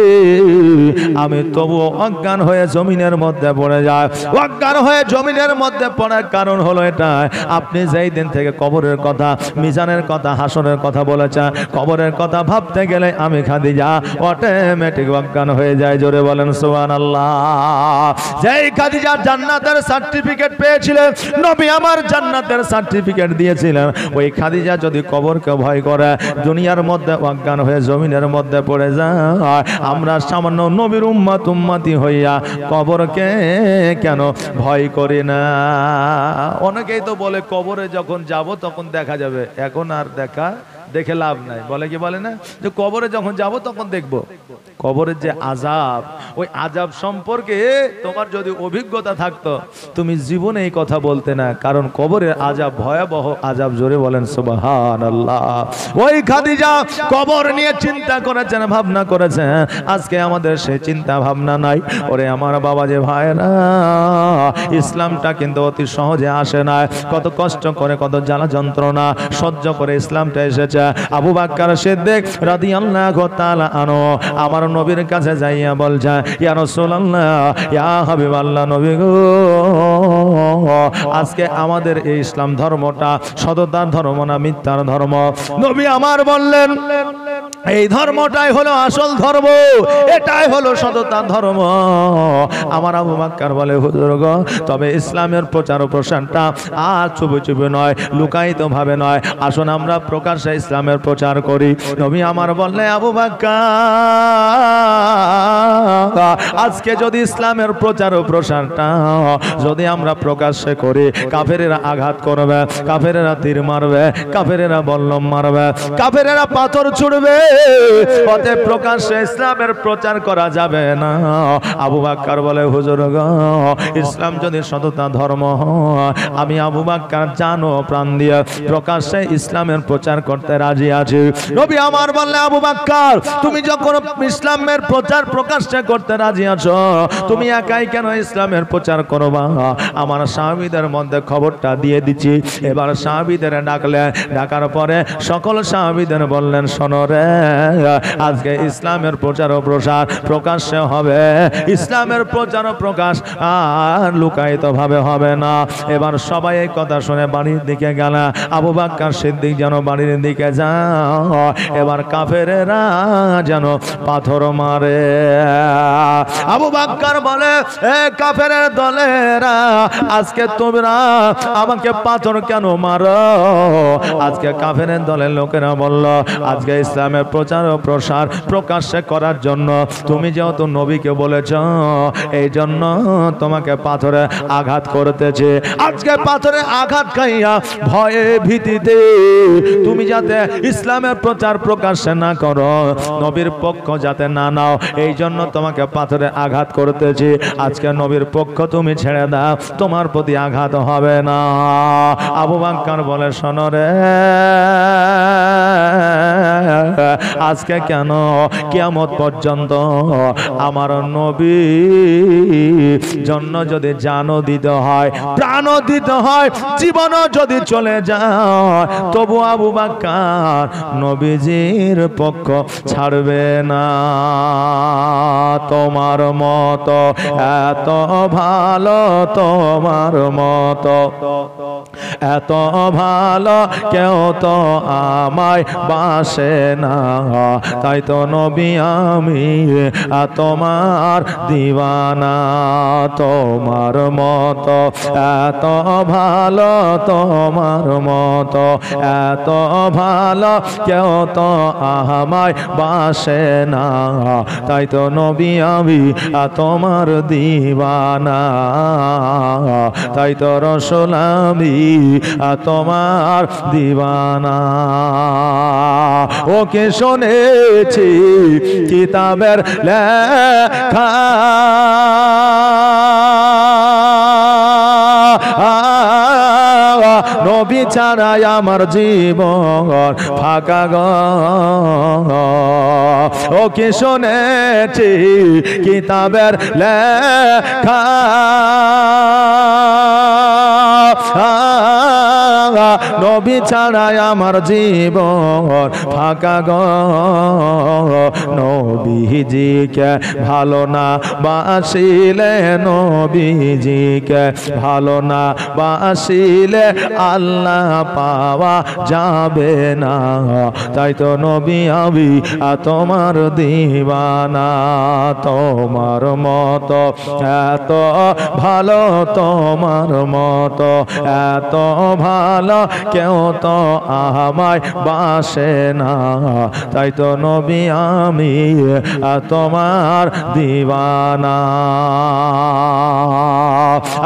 আমি তবু অজ্ঞান হয়ে জমিনের মধ্যে পড়ে যায়। অজ্ঞান হয়ে জমিনের মধ্যে পড়ার কারণ হলো এটা, আপনি যেই দিন থেকে কবরের কথা, মিজানের কথা, হাসরের কথা বলেছেন, কবরের কথা ভাবতে গেলে আমি খাদিজা অটোমেটিক অজ্ঞান হয়ে যায়। জোরে বলেন সুবহানাল্লাহ। যেই খাদিজা জান্নাতের সার্টিফিকেট পেয়েছিলেন, নবী আমার জান্নাতের সার্টিফিকেট দিয়েছিলেন, ওই খাদিজা যদি কবরকে ভয় করে দুনিয়ার মধ্যে অজ্ঞান হয়ে জমিনের মধ্যে পড়ে যায়, আমরা সামান্য নবীর উম্মতি হইয়া কবরকে কেন ভয় করি না? অনেকেই তো বলে কবরে যখন যাব তখন দেখা যাবে, এখন আর দেখে লাভ নাই, বলে কি বলে না, যে কবরে যখন যাব তখন দেখবো। কবরের যে আযাব, ওই আযাব সম্পর্কে তোমার যদি অভিজ্ঞতা থাকতো তুমি জীবনে এই কথা বলতে না, কারণ কবরের আযাব ভয়াবহ আযাব। জোরে বলেন সুবহানাল্লাহ। ওই খাদিজা কবর নিয়ে চিন্তা করেছেন, ভাবনা করেছেন, আজকে আমাদের সেই চিন্তা ভাবনা নাই। ওরে আমার বাবা যে ভাইরা, ইসলামটা কিন্তু অতি সহজে আসে না, কত কষ্ট করে কত জ্বালা যন্ত্রণা সহ্য করে ইসলামটা এসেছে। আবু বকর সিদ্দিক রাদিয়াল্লাহু তাআলা আনহু আমার নবীর কাছে যাইয়া বলছে, ইয়া রাসূলুল্লাহ, ইয়া হাবিবাল্লাহ, নবী গো, আজকে আমাদের এই ইসলাম ধর্মটা সততার ধর্ম না মিথ্যার ধর্ম? নবী আমার বললেন, এই ধর্মটাই হলো আসল ধর্ম, এটাই হলো সততার ধর্ম। আমার আবু বকর বলে, হুজুর গো, তবে ইসলামের প্রচার ও প্রসারটা আর চুপি চুপি নয়, লুকায়িত ভাবে নয়, আসুন আমরা প্রকাশ্যে ইসলামের প্রচার করি। নবী আমার বললে, আবু বকর, আজকে যদি ইসলামের প্রচার ও প্রসারটা যদি আমরা প্রকাশ্যে করি, কাফেরেরা আঘাত করবে, কাফেরেরা তীর মারবে, কাফেরেরা বল্লম মারবে, কাফেরেরা পাথর ছুড়বে, পথে প্রকাশ্যে ইসলামের প্রচার করা যাবে না। আবু বকর বলে, হুজুর গো, ইসলাম যদি সততা ধর্ম হয়, আমি আবু বকর জানো প্রাণ দিয়ে প্রকাশ্যে ইসলামের প্রচার করতে রাজি আছি। নবী আমার বললে, আবু বকর, তুমি যখন ইসলামের প্রচার প্রকাশ্যে করতে রাজি আছো, তুমি একাই কেন ইসলামের প্রচার করবা? আমার সাহাবীদের মধ্যে খবরটা দিয়ে দিচ্ছি। এবার সাহাবীদের ডাকলে, ডাকার পরে সকল সাহাবীদের বললেন, শোনো রে, আজকে ইসলামের প্রচার ও প্রসার প্রকাশ্যে হবে, ইসলামের প্রচার ও প্রকাশ আর লুকায়িত ভাবে হবে না। এবার সবাই এই কথা শুনে বাড়ির দিকে গেল। আবু বকর সিদ্দিক যেন বাড়ির দিকে যায়, এবার কাফেরেরা যেন পাথর মারে। আবু বকর বলে, এ কাফেরের দলেরা, আজকে তোমরা আমাকে পাথর কেন মারো? আজকে কাফেরের দলের লোকেরা বলল, আজকে ইসলামের প্রচার ও প্রসার প্রকাশ্যে করার জন্য তুমি যেহেতু নবীকে বলেছ, এই জন্য তোমাকে পাথরে আঘাত করতেছে। আজকে পাথরে আঘাত খাইয়া ভয়ে ভীতিতে তুমি যাতে ইসলামের প্রচার প্রকাশ্যে না করো, নবীর পক্ষ যাতে না নাও, এই জন্য তোমাকে পাথরে আঘাত করতেছে। আজকে নবীর পক্ষ তুমি ছেড়ে দাও, তোমার প্রতি আঘাত হবে না। আবু বকর বলে, শোনো রে, আজকে কেন কিয়ামত পর্যন্ত আমার নবী জন্য যদি জানও দিতে হয়, প্রাণও দিতে হয়, জীবনও যদি চলে যায়, তবু আবু বকর নবীজির পক্ষ ছাড়বে না। তোমার মতো এত ভালো, তোমার মতো এত ভালো কেউ তো আমায় বাসে না, তাই তো নবী আমি তোমার দিওয়ানা। তোমার মতো এত ভালো, তোমার মতো এত ভালো কেউ তো আমায় বাসে না, তাই তো নবী আমি তোমার দিওয়ানা, তাই তো রাসূল আমি তোমার দিওয়ানা। ওকে শুনেছি কিতাবের লেখা, নবী ছাড়াই আমার জীবন ফাঁকা গো। ওকে শুনেছি কিতাবের লেখা, নবী ছাড়াই আমার জীবন ফাঁকা গো। নবীজিকে ভালো না বাসিলে, নবীজিকে ভালো না বাসিলে আল্লাহ পাওয়া যাবে না, তাই তো নবী আমি তোমার দিওয়ানা। তোমার মতো এত ভালো, তোমার মতো এত ভালো কেউ তো আমায় বাসে না, তাই তো নবী আমি তোমার দিওয়ানা।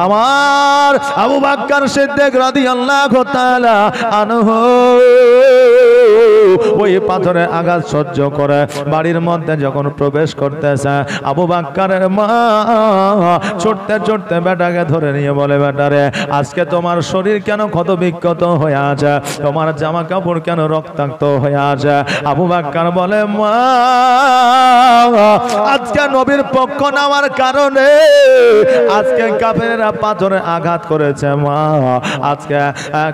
আমার আবু বকর সিদ্দিক রাদিয়াল্লাহু তাআলা আনহু ওই পাথরে আঘাত সহ্য করে বাড়ির মধ্যে যখন প্রবেশ করতেছে, আবু বকরের মা ছুটতে ছুটতে বেটাকে ধরে নিয়ে বলে, বেটারে আজকে তোমার শরীর কেন ক্ষত বিক্ষত হয়ে আছে, তোমার জামা কাপড় কেন রক্তাক্ত হয়ে আছে? আবু বকর বলে, মা আজকে নবীর পক্ষ নেওয়ার কারণে আজকে কাফেরেরা পাথরে আঘাত করেছে মা, আজকে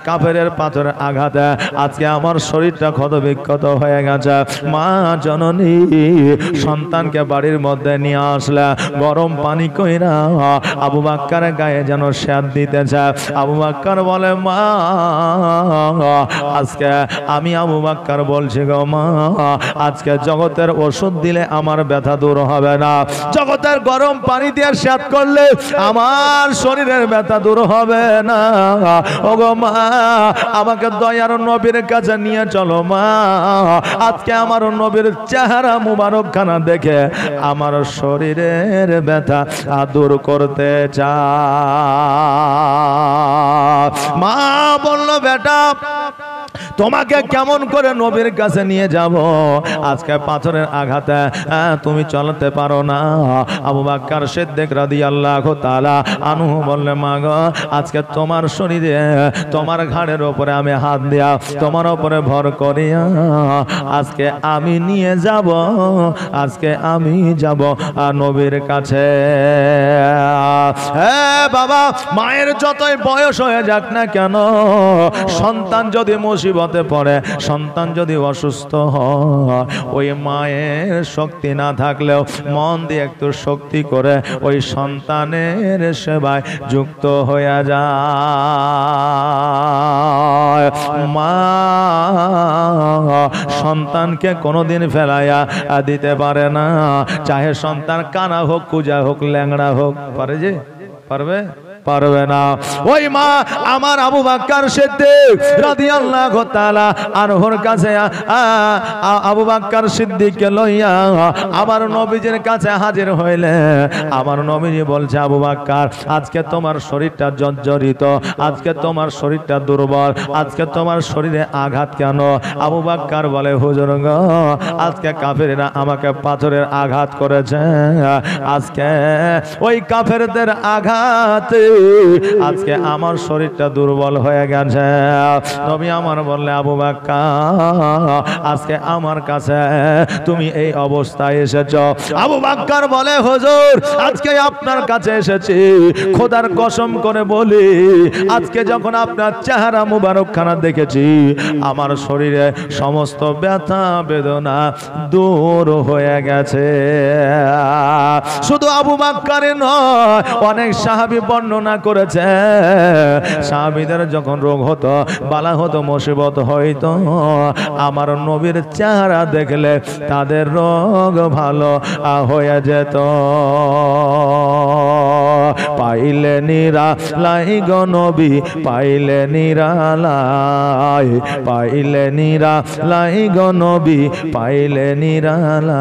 কাফেরের পাথরে আঘাতে আজকে আমার শরীরটা ক্ষত বিক্ষত হয়ে গেছে। মা জননী সন্তানকে বাড়ির মধ্যে নিয়ে আসলে গরম পানি কইরা আবু বকরের গায়ে যেন সেদ দিতেছে। আবু বকর বলে, মা আজকে আমি আবু বকর বলছি গো মা, আজকে জগতের ওষুধ দিলে আমার ব্যথা দূর হবে না, জগতের গরম পানি দিয়ে সেদ করলে আমার শরীরের ব্যথা দূর হবে না। ওগো মা আমাকে দয়ার নবীর কাছে নিয়ে চলো মা, আজকে আমার নবীর চেহারা মুবারক খানা দেখে আমার শরীরের ব্যথা দূর করতে চায়। মা বলল, বেটা তোমাকে কেমন করে নবীর কাছে নিয়ে যাব, আজকে পাথরের আঘাতে তুমি চলতে পারো না। আবু বকর সিদ্দিক রাদিয়াল্লাহু তাআলা আনহু বললে, মা গো আজকে তোমার শরীরে তোমার ঘাড়ের উপরে আমি হাত দিয়া তোমার উপরে ভর করিয়া আজকে আমি নিয়ে যাব, আজকে আমি যাব নবীর কাছে। হ্যাঁ বাবা, মায়ের যতই বয়স হয়ে যাক না কেন, সন্তান যদি মুসিবতে পড়ে, সন্তান যদি অসুস্থ হয়, ওই মায়ের শক্তি না থাকলেও মন দিয়ে একটু শক্তি করে ওই সন্তানের সেবায় যুক্ত হয়ে যায়। মা সন্তানকে কোনোদিন ফেলাইয়া দিতে পারে না, চাহে সন্তান কানা হোক, কুজা হোক, ল্যাংড়া হোক, পারে যে পারবে? পারবে না। ওই মা আমার আবু বকর সিদ্দিক রাদিয়াল্লাহু তাআলা আনহুর কাছে আবু বকর সিদ্দিককে লইয়া আমার নবীজির কাছে হাজির হইলে আমার নবীজি বলছে, আবু বকর আজকে তোমার শরীরটা জর্জরিত, আজকে তোমার শরীরটা দুর্বল, আজকে তোমার শরীরে আঘাত কেন? আবু বকর বলে, হুজুর গো আজকে কাফেররা আমাকে পাথরের আঘাত করেছে, আজকে ওই কাফেরদের আঘাতে আজকে আমার শরীরটা দুর্বল হয়ে গেছে। নবী আমার বললে, আবু বকর আজকে আমার কাছে তুমি এই অবস্থায় এসেছো। আবু বকর বলে, হুজুর আজকে আপনার কাছে এসেছি, খোদার কসম করে বলি আজকে যখন আপনার চেহারা মুবারক খানা দেখেছি, আমার শরীরে সমস্ত ব্যথা বেদনা দূর হয়ে গেছে। শুধু আবু বকর নয়, অনেক সাহাবী বর্ণনা করেছে, সাহাবীদের যখন রোগ হতো, বালা হতো, মুসিবত হইতো, আমার নবীর চেহারা দেখলে তাদের রোগ ভালো হয়ে যেত। পাইলে নিরালাই গো নবী, পাইলে নিরালাই, পাইলে নিরালাই গো নবী, পাইলে নিরালাই।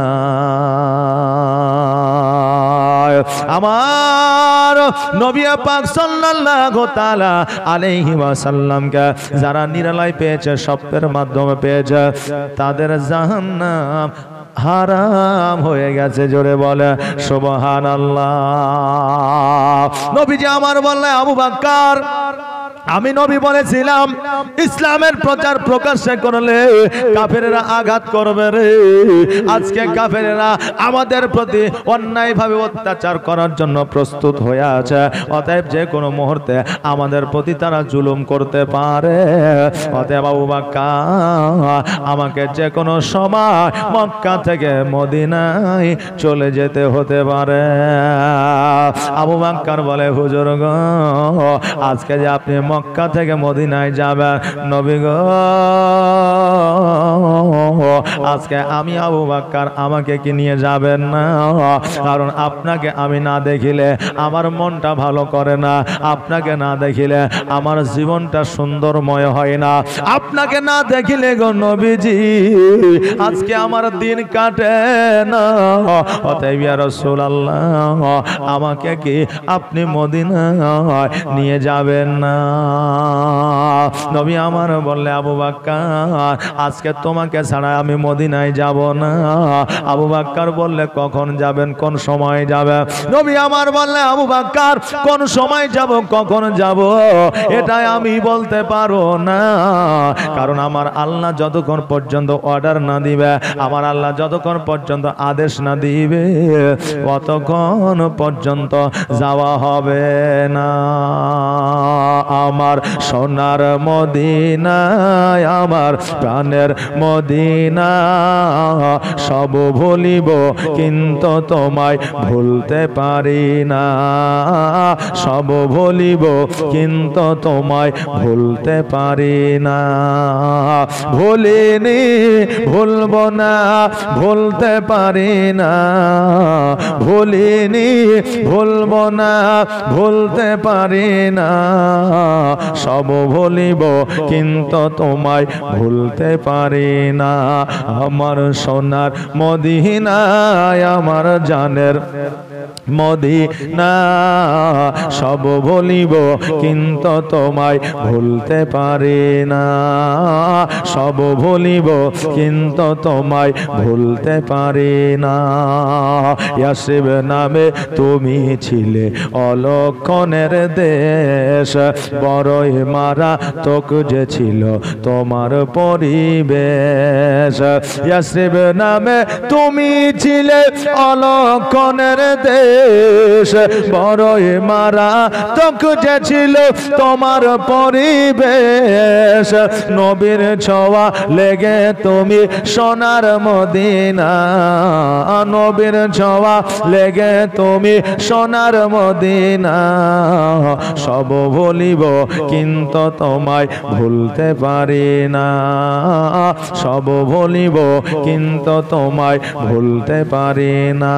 আমার নবী পাক সাল্লাল্লাহু তাআলা আলাইহি ওয়াসাল্লামকে যারা নিরালাই পেয়েছে, স্বপ্নের মাধ্যমে পেয়েছে, তাদের জাহান্নাম হারাম হয়ে গেছে। জোরে বলে সুবহানাল্লাহ। নবীজি আমার বললেন, আবু বকর আমি নবী বলেছিলাম ইসলামের প্রচার প্রকাশ্যে করলে কাফেরেরা আঘাত করবে রে। আজকে কাফেরেরা আমাদের প্রতি অন্যায়ভাবে অত্যাচার করার জন্য প্রস্তুত হয়ে আছে, অতএব যে কোনো মুহূর্তে আমাদের প্রতি তারা জুলুম করতে পারে। অতএব আবু বকর আমাকে যে কোনো সময় মক্কা থেকে মদিনায় চলে যেতে হতে পারে। আবু বকর বলে, হুজুর গো আজকে যে আপনি মক্কা থেকে মদিনায় যাবেন, নবী গো আজকে আমি আবু বকর আমাকে কি নিয়ে যাবেন না? কারণ আপনাকে আমি না দেখিলে আমার মনটা ভালো করে না, আপনাকে না দেখিলে আমার জীবনটা সুন্দরময় হয় না, আপনাকে না দেখিলে গো নবীজি আজকে আমার দিন কাটে না। অতএব ইয়া রাসূলুল্লাহ আমাকে কি আপনি মদিনায় নিয়ে যাবেন না? নবী আমার বললে আবু বকর আজকে তোমাকে ছাড়া আমি মদিনায় যাব না। আবু বকর বললে কখন যাবেন, কোন সময় যাবে? নবী আমার বললে আবু বকর কোন সময় যাব, কখন যাব এটাই আমি বলতে পারো না, কারণ আমার আল্লাহ যতক্ষণ পর্যন্ত অর্ডার না দিবে, আমার আল্লাহ যতক্ষণ পর্যন্ত আদেশ না দিবে ততক্ষণ পর্যন্ত যাওয়া হবে না। আমার সোনার মদিনায়, আমার প্রাণের মদিনা, সব ভুলিব কিন্তু তোমায় ভুলতে পারি না, সব ভুলিব কিন্তু তোমায় ভুলতে পারি না। ভুলিনি ভুলব না, ভুলতে পারি না, ভুলিনি ভুলব না, ভুলতে পারি না, সব ভুলিব কিন্তু তোমায় ভুলতে পারি না। আমার সোনার মদিনায়, আমার জানের মদিনা, সব ভুলিব কিন্তু তোমায় ভুলতে পারি না, সব ভুলিব কিন্তু তোমায় ভুলতে পারি না। ইয়াসরিব নামে তুমি ছিলে অলক্ষণের দেশ, বড়ই মারাত্মক যে ছিল তোমার পরিবেশ। ইয়াসরিব নামে তুমি ছিলে অলক্ষণের দেশ, বড়ই মারাত্মক যে ছিল তোমার পরিবেশ। নবীর ছোঁয়া লেগে তুমি সোনার মদিনা, নবীর ছোঁয়া লেগে তুমি সোনার মদিনা, সব ভুলিব কিন্তু তোমায় ভুলতে পারি না, সব ভুলিব কিন্তু তোমায় ভুলতে পারি না।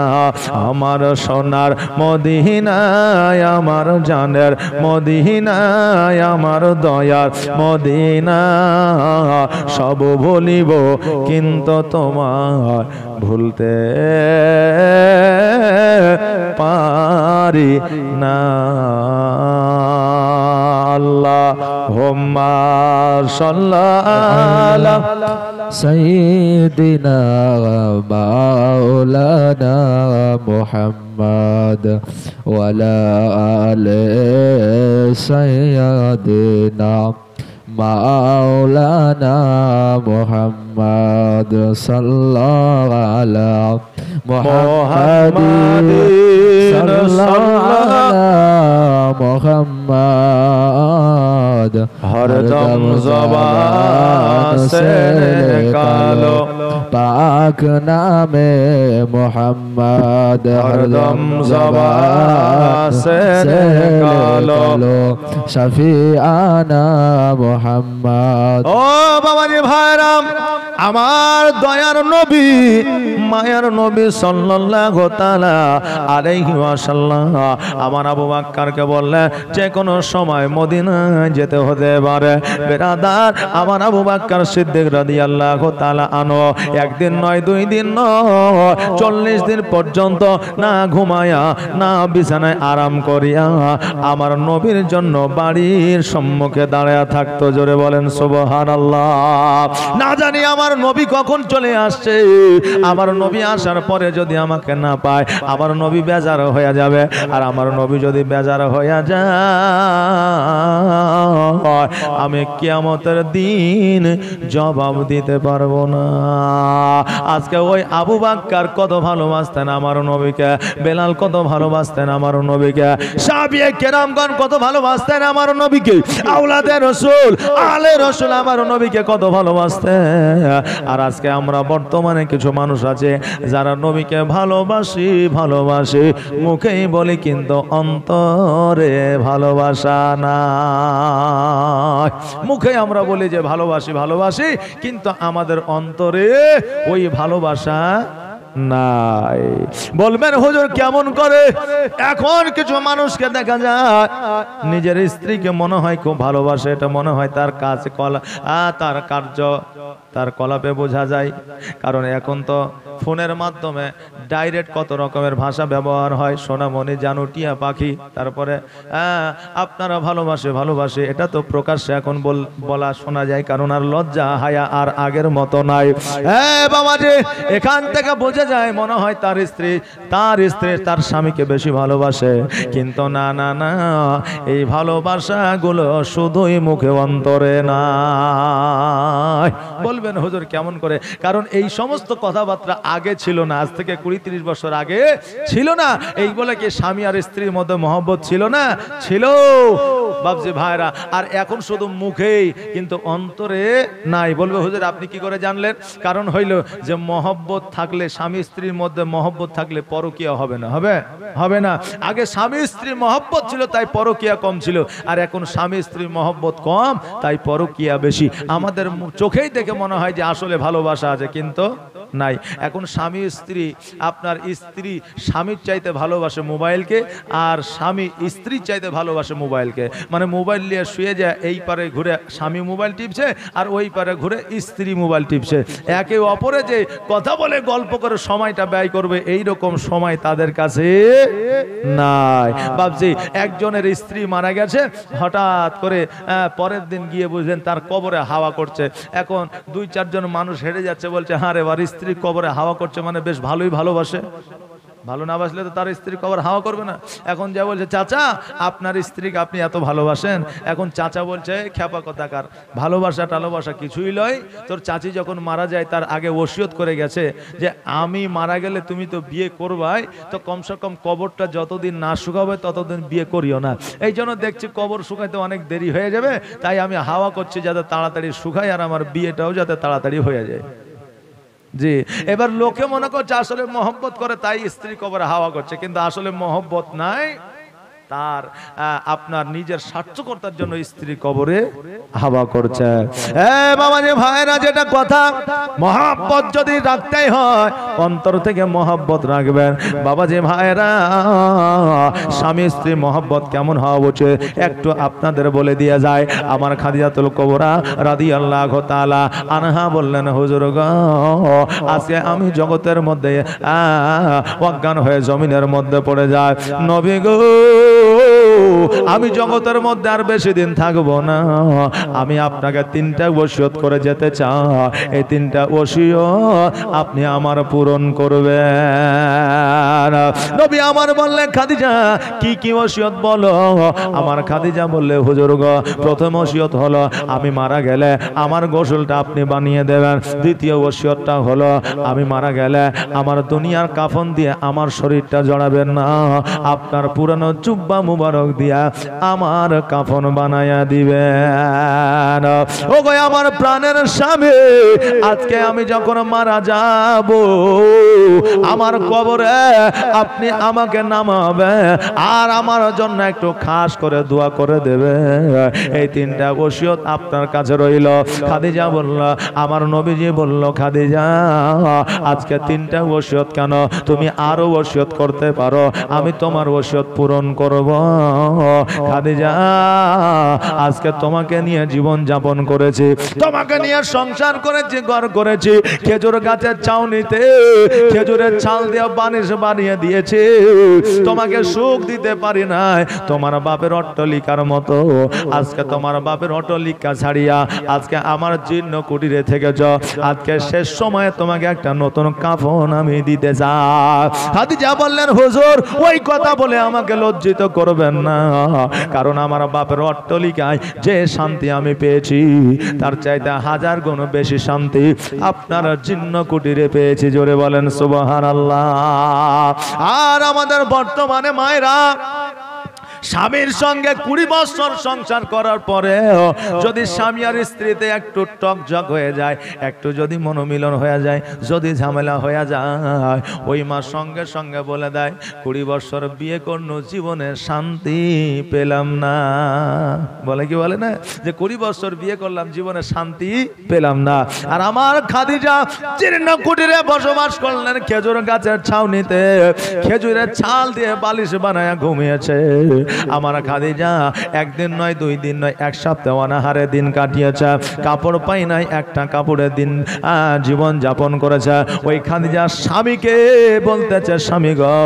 আমার সোনার মদিনায়, আমার জানের মদিনায়, আমার দয়ার মদিনা, সব ভুলিব কিন্তু তোমায় ভুলতে পারি না। আল্লাহুম্মা সাল্লি আলা সাইয়্যিদিনা মাওলানা মুহাম্মদ ওয়া আলা আলি সাইয়্যিদিনা মাওলানা মুহাম্মদ সাল্লাল্লাহু আলা মুহাম্মাদিন সাল্লাল্লাহু আলা মুহাম্মদ হরদম জবান সে নিকালো পাক নামে মুহাম্মদ, হরদম জবান সে নিকালো শফিআনা মুহাম্মদ। ও বাবাজি ভাইরাম, আমার দয়ার নবী মায়ার নবী সাল্লাল্লাহু তাআলা আলাইহি ওয়াসাল্লাম আমার আবু বকরকে বললেন যে কোনো সময় মদিনায় যেতে হতে পারে। বেরাদার, আমার আবু বকর সিদ্দিক রাদিয়াল্লাহু তাআলা আনহু একদিন নয়, 2 দিন নয়, 40 দিন পর্যন্ত না ঘুমায়া না বিছানায় আরাম করিয়া আমার নবীর জন্য বাড়ির সম্মুখে দাঁড়ায়া থাকতো। জোরে বলেন সুবহানাল্লাহ। না জানি আমার নবী কখন চলে আসছে, আমার নবী আসার পরে যদি আমাকে না পায় আমার নবী বেজার হয়ে যাবে, আর আমার নবী যদি বেজার হয়ে যায় আমি কিয়ামতের দিন জবাব দিতে পারবো না। আজকে ওই আবু বকর কত ভালোবাসতেন আমার নবীকে, বেলাল কত ভালোবাসতেন আমার নবীকে, সাহাবীয়ে কেরামগণ কত ভালোবাসতেন আমার নবীকে, আওলাদে রাসূল আলে রাসূল আমার নবীকে কত ভালোবাসতেন। আর আজকে আমরা বর্তমানে কিছু মানুষ আছে যারা নবীকে ভালোবাসি ভালোবাসি মুখেই বলি কিন্তু অন্তরে ভালোবাসা না। মুখে আমরা বলি যে ভালোবাসি ভালোবাসি, কিন্তু আমাদের অন্তরে ওই ভালোবাসা নাই। বলবেন হুজুর কেমন করে? এখন কিছু মানুষকে দেখা যায় নিজের স্ত্রীকে মনে হয় খুব ভালোবাসে, এটা মনে হয় তার কাজ কলা তার কার্য তার কলাপে বোঝা যায়। কারণ এখন তো ফোনের মাধ্যমে ডাইরেক্ট কত রকমের ভাষা ব্যবহার হয়, সোনামণি, জানু, টিয়া পাখি, তারপরে আপনারা ভালোবাসে এটা তো প্রকাশ্যে এখন বলা শোনা যায়, কারণ আর লজ্জা হায়া আর আগের মতো নাই। হ্যাঁ বাবাজি, এখান থেকে বোঝা যায় মনে হয় তার স্ত্রী তার স্বামীকে বেশি ভালোবাসে, কিন্তু না না না, এই ভালোবাসাগুলো শুধুই মুখে অন্তরে না। বলবেন হুজুর কেমন করে? কারণ এই সমস্ত কথাবার্তা আগে ছিল না, আজ থেকে 20-30 বছর আগে ছিল না। এই বলে কি স্বামী আর স্ত্রীর মধ্যে মহব্বত ছিল না? ছিল বাবজি ভাইরা। আর এখন শুধু মুখেই, কিন্তু অন্তরে নাই। বলবে হুজুর আপনি কি করে জানলেন? কারণ হইল যে মহব্বত থাকলে, স্বামী স্ত্রীর মধ্যে মহব্বত থাকলে পরকীয়া হবে না। হবে না। আগে স্বামী স্ত্রীর মহব্বত ছিল তাই পরকীয়া কম ছিল, আর এখন স্বামী স্ত্রীর মহব্বত কম তাই পরকীয়া বেশি। আমাদের চোখেই দেখে মনে হয় যে আসলে ভালোবাসা আছে, কিন্তু নাই। এখন স্বামী স্ত্রী, আপনার স্ত্রী স্বামীর চাইতে ভালোবাসে মোবাইলকে, আর স্বামী স্ত্রীর চাইতে ভালোবাসে মোবাইলকে। মানে মোবাইল নিয়ে শুয়ে যায়, এই পারে ঘুরে স্বামী মোবাইল টিপছে আর ওই পারে ঘুরে স্ত্রী মোবাইল টিপছে। একে অপরে যে কথা বলে গল্প করে সময়টা ব্যয় করবে, এই রকম সময় তাদের কাছে নাই। ভাবছি একজনের স্ত্রী মারা গেছে, হঠাৎ করে পরের দিন গিয়ে বুঝলেন তার কবরে হাওয়া করছে। এখন 2-4 জন মানুষ হেঁটে যাচ্ছে, বলছে হ্যাঁ রে, আর স্ত্রী কবরে হাওয়া করছে, মানে বেশ ভালোই ভালোবাসে। ভালো না বাসলে তো তার স্ত্রী কবর হাওয়া করবে না। এখন যা বলছে, চাচা আপনার স্ত্রীকে আপনি এত ভালোবাসেন। এখন চাচা বলছে, খ্যাপা কথাকার, ভালোবাসা টালোবাসা কিছুই লয়। তোর চাচি যখন মারা যায় তার আগে ওসিয়ত করে গেছে যে আমি মারা গেলে তুমি তো বিয়ে করবাই, তো কমসে কম কবরটা যতদিন না শুকাবে ততদিন বিয়ে করিও না। এই জন্য দেখছি কবর শুকাইতে অনেক দেরি হয়ে যাবে, তাই আমি হাওয়া করছি যাতে তাড়াতাড়ি শুকায় আর আমার বিয়েটাও যাতে তাড়াতাড়ি হয়ে যায়। জি, এবার লোকে মনে করছে আসলে মহব্বত করে তাই স্ত্রী কবরে হাওয়া করছে, কিন্তু আসলে মহব্বত নাই, তার আপনার নিজের স্বার্থকর্তার জন্য স্ত্রী কবরে হাওয়া করছে। বাবাজি ভাইরা, যেটা কথা, মহব্বত যদি রাখতেই হয় অন্তর থেকে মহব্বত রাখবেন। বাবাজি ভাইরা, স্বামী স্ত্রী মহব্বত কেমন হওয়া উচিত একটু আপনাদের বলে দিয়ে যায়। আমার খাদিজাতুল কুবরা রাদিয়াল্লাহু তাআলা আনহা বললেন, হুজুর গো, আজকে আমি জগতের মধ্যে অজ্ঞান হয়ে জমিনের মধ্যে পড়ে যায়, নবী গো আমি জগতের মধ্যে আর বেশি দিন থাকবো না, আমি আপনাকে 3টা ওসিয়ত করে যেতে চাই। এই 3টা ওসিয়ত আপনি আমার পূরণ করবেন। নবী আমার বললেন, খাদিজা কি কি ওসিয়ত বলো? আমার খাদিজা বললে, হুজুর গো, প্রথম ওসিয়ত হলো আমি মারা গেলে আমার গোসলটা আপনি বানিয়ে দেবেন। দ্বিতীয় ওসিয়তটা হলো আমি মারা গেলে আমার দুনিয়ার কাফন দিয়ে আমার শরীরটা জড়াবেন না, আপনার পুরানো জুব্বা মুবারক দিয়া আমার কাফন বানায়া দিবেন। ও গো আমার প্রাণের স্বামী, আজকে আমি যখন মারা যাব আমার কবরে আপনি আমাকে নামাবেন আর আমার জন্য একটু খাস করে দোয়া করে দেবে। এই 3টা ওসিয়ত আপনার কাছে রইল। খাদিজা বলল, আমার নবীজি বলল, খাদিজা আজকে 3টা ওসিয়ত কেন, তুমি আরো ওসিয়ত করতে পারো, আমি তোমার ওসিয়ত পূরণ করব। খাদিজা আজকে তোমাকে নিয়ে জীবন যাপন করেছি, তোমাকে নিয়ে সংসার করেছি, ঘর করেছি, খেজুর গাছের ছাউনিতে খেজুরের ছাল দিয়ে বানিশ বানিয়ে দিয়েছি, তোমাকে সুখ দিতে পারি নাই। তোমার বাপের অট্টালিকার মতো আজকে তোমার বাপের অট্টালিকা ছাড়িয়া আজকে আমার জীর্ণ কুটিরে থেকেছ, আজকে শেষ সময়ে তোমাকে একটা নতুন কাফন আমি দিতে চাই। খাদিজা বললেন, হুজুর ওই কথা বলে আমাকে লজ্জিত করবেন না, কারণ আমার বাপের অট্টালিকায় যে শান্তি আমি পেয়েছি তার চাইতে 1000 গুণ বেশি শান্তি আপনার জীর্ণ কুটিরে পেয়েছি। জোরে বলেন সুবহানাল্লাহ। আর আমাদের বর্তমানে মায়েরা স্বামীর সঙ্গে 20 বছর সংসার করার পরে যদি স্বামী আর স্ত্রীতে একটু টকঝক হয়ে যায়, একটু যদি মনোমিলন হয়ে যায়, যদি ঝামেলা হয়ে যায়, ওই মা সঙ্গে সঙ্গে বলে দেয় 20 বছর বিয়ে করলো জীবনে শান্তি পেলাম না। বলে কি বলে না যে 20 বছর বিয়ে করলাম জীবনে শান্তি পেলাম না। আর আমার খাদিজা জীর্ণ কুটিরে বসবাস করলেন, খেজুর গাছের ছাউনিতে খেজুরের ছাল দিয়ে বালিশ বানায় ঘুমিয়েছে। আমার খাদিজা একদিন নয়, 2 দিন নয়, 1 সপ্তাহ অনাহারে দিন কাটিয়েছে, কাপড় পাই নাই, একটা কাপড়ের দিন জীবন যাপন করেছে। ওই খাদিজা স্বামীকে বলতেছে, স্বামী গো,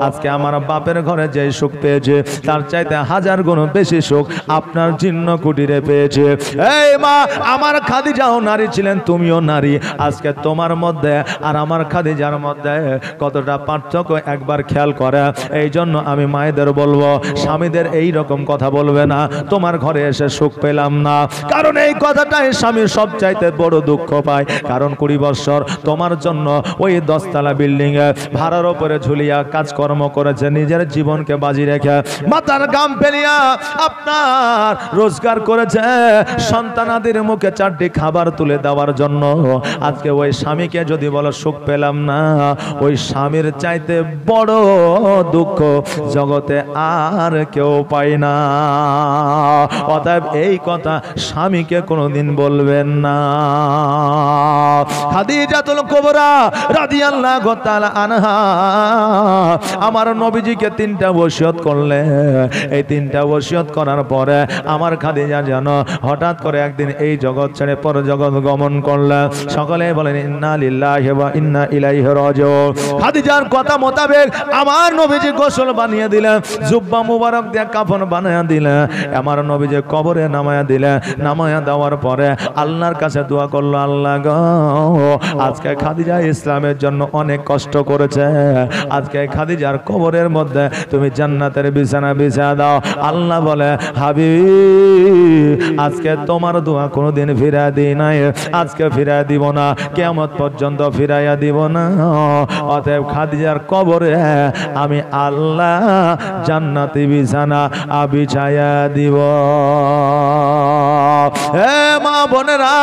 আজকে আমার বাপের ঘরে যে সুখ পেয়েছে তার চাইতে 1000 গুণ বেশি সুখ আপনার জীর্ণ কুটিরে পেয়েছে। এই মা, আমার খাদিজাও নারী ছিলেন, তুমিও নারী। আজকে তোমার মধ্যে আর আমার খাদিজার মধ্যে কতটা পার্থক্য একবার খেয়াল করে। এই জন্য আমি মায়েদের বলবো, স্বামীদের এই রকম কথা বলবে না, তোমার ঘরে এসে সুখ পেলাম না। কারণ এই কথাটাই স্বামীর সবচাইতে বড় দুঃখ পায়। কারণ 20 বছর তোমার জন্য ওই 10 তলা বিল্ডিং এ ভাড়ার উপরে ঝুলিয়া কাজকর্ম করেছে, নিজের জীবনকে বাজি রেখে মাথার গাম ফেলিয়া আপনার রোজগার করেছে সন্তানাদের মুখে 4টি খাবার তুলে দেওয়ার জন্য। আজকে ওই স্বামীকে যদি বলো সুখ পেলাম না, ওই স্বামীর চাইতে বড় দুঃখ জগতে আর কেউ পায় না। অতএব এই কথা স্বামীকে কোনোদিন বলবেন না। খাদিজাতুল কুবরা রাদিয়াল্লাহু তাআলা আনহা আমার নবীজিকে 3টা ওসিয়ত করলেন। এই 3টা ওসিয়ত করার পরে আমার খাদিজা যেন হঠাৎ করে একদিন এই জগৎ ছেড়ে পর জগৎ গমন করলেন। সকলে বলেন ইন্না লিল্লাহি ওয়া ইন্না ইলাইহি রাজিউন। খাদিজার কথা মোতাবেক আমার নবীজি গোসল বানিয়ে দিলেন, জুব্বা মুবারক দিয়ে কাফন বানিয়ে দিলেন, আমার নবীজি কবরে নামায়া দিলেন। নামায়া দেওয়ার পরে আল্লাহর কাছে দোয়া করলো, আল্লাহ গো, আজকে খাদিজা ইসলামের জন্য অনেক কষ্ট করেছে, আজকে খাদিজার কবরের মধ্যে তুমি জান্নাতের বিছানা বিছায়া দাও। আল্লাহ বলে, হাবিব, আজকে তোমার দোয়া কোনোদিন ফিরায় দিই নাই, আজকে ফিরায় দিব না, কিয়ামত পর্যন্ত ফিরাইয়া দিব না। অতএব খাদিজার কবরে আমি আল্লাহ জান্নাতি বিছানা বিছায়া দিব। হে মা বোনেরা,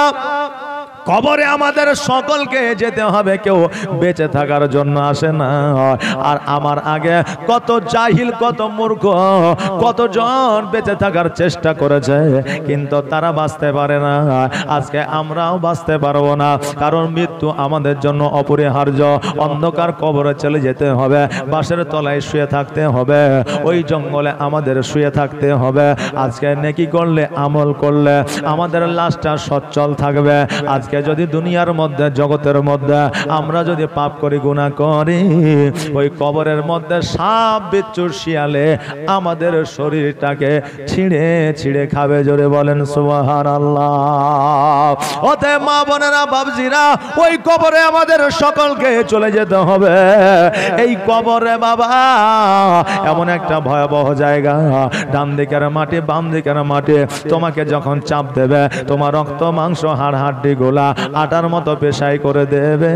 কবরে আমাদের সকলকে যেতে হবে, কেউ বেঁচে থাকার জন্য আসে না। আর আমার আগে কত জাহিল, কত মূর্খ, কতজন বেঁচে থাকার চেষ্টা করেছে, কিন্তু তারা বাঁচতে পারে না। আজকে আমরাও বাঁচতে পারবো না, কারণ মৃত্যু আমাদের জন্য অপরিহার্য। অন্ধকার কবরে চলে যেতে হবে, বাঁশের তলায় শুয়ে থাকতে হবে, ওই জঙ্গলে আমাদের শুয়ে থাকতে হবে। আজকে নেকি করলে, আমল করলে আমাদের লাশটা সচ্ছল থাকবে। আজকে যদি দুনিয়ার মধ্যে, জগতের মধ্যে আমরা যদি পাপ করি, গুনাহ করি, ওই কবরের মধ্যে সাপ বিচ্ছু শিয়ালে আমাদের শরীরটাকে ছিঁড়ে ছিঁড়ে খাবে। জোরে বলেন সুবহানাল্লাহ। অতএব মা বোনেরা, বাবজিরা, ওই কবরে আমাদের সকলকে চলে যেতে হবে। এই কবরে বাবা এমন একটা ভয়াবহ জায়গা, ডান দিকের মাটি, বাম দিকের মাটি, তোমাকে যখন চাপ দেবে তোমার রক্ত মাংস হাড় হাড্ডি গোলা আটার মতো পেশাই করে দেবে,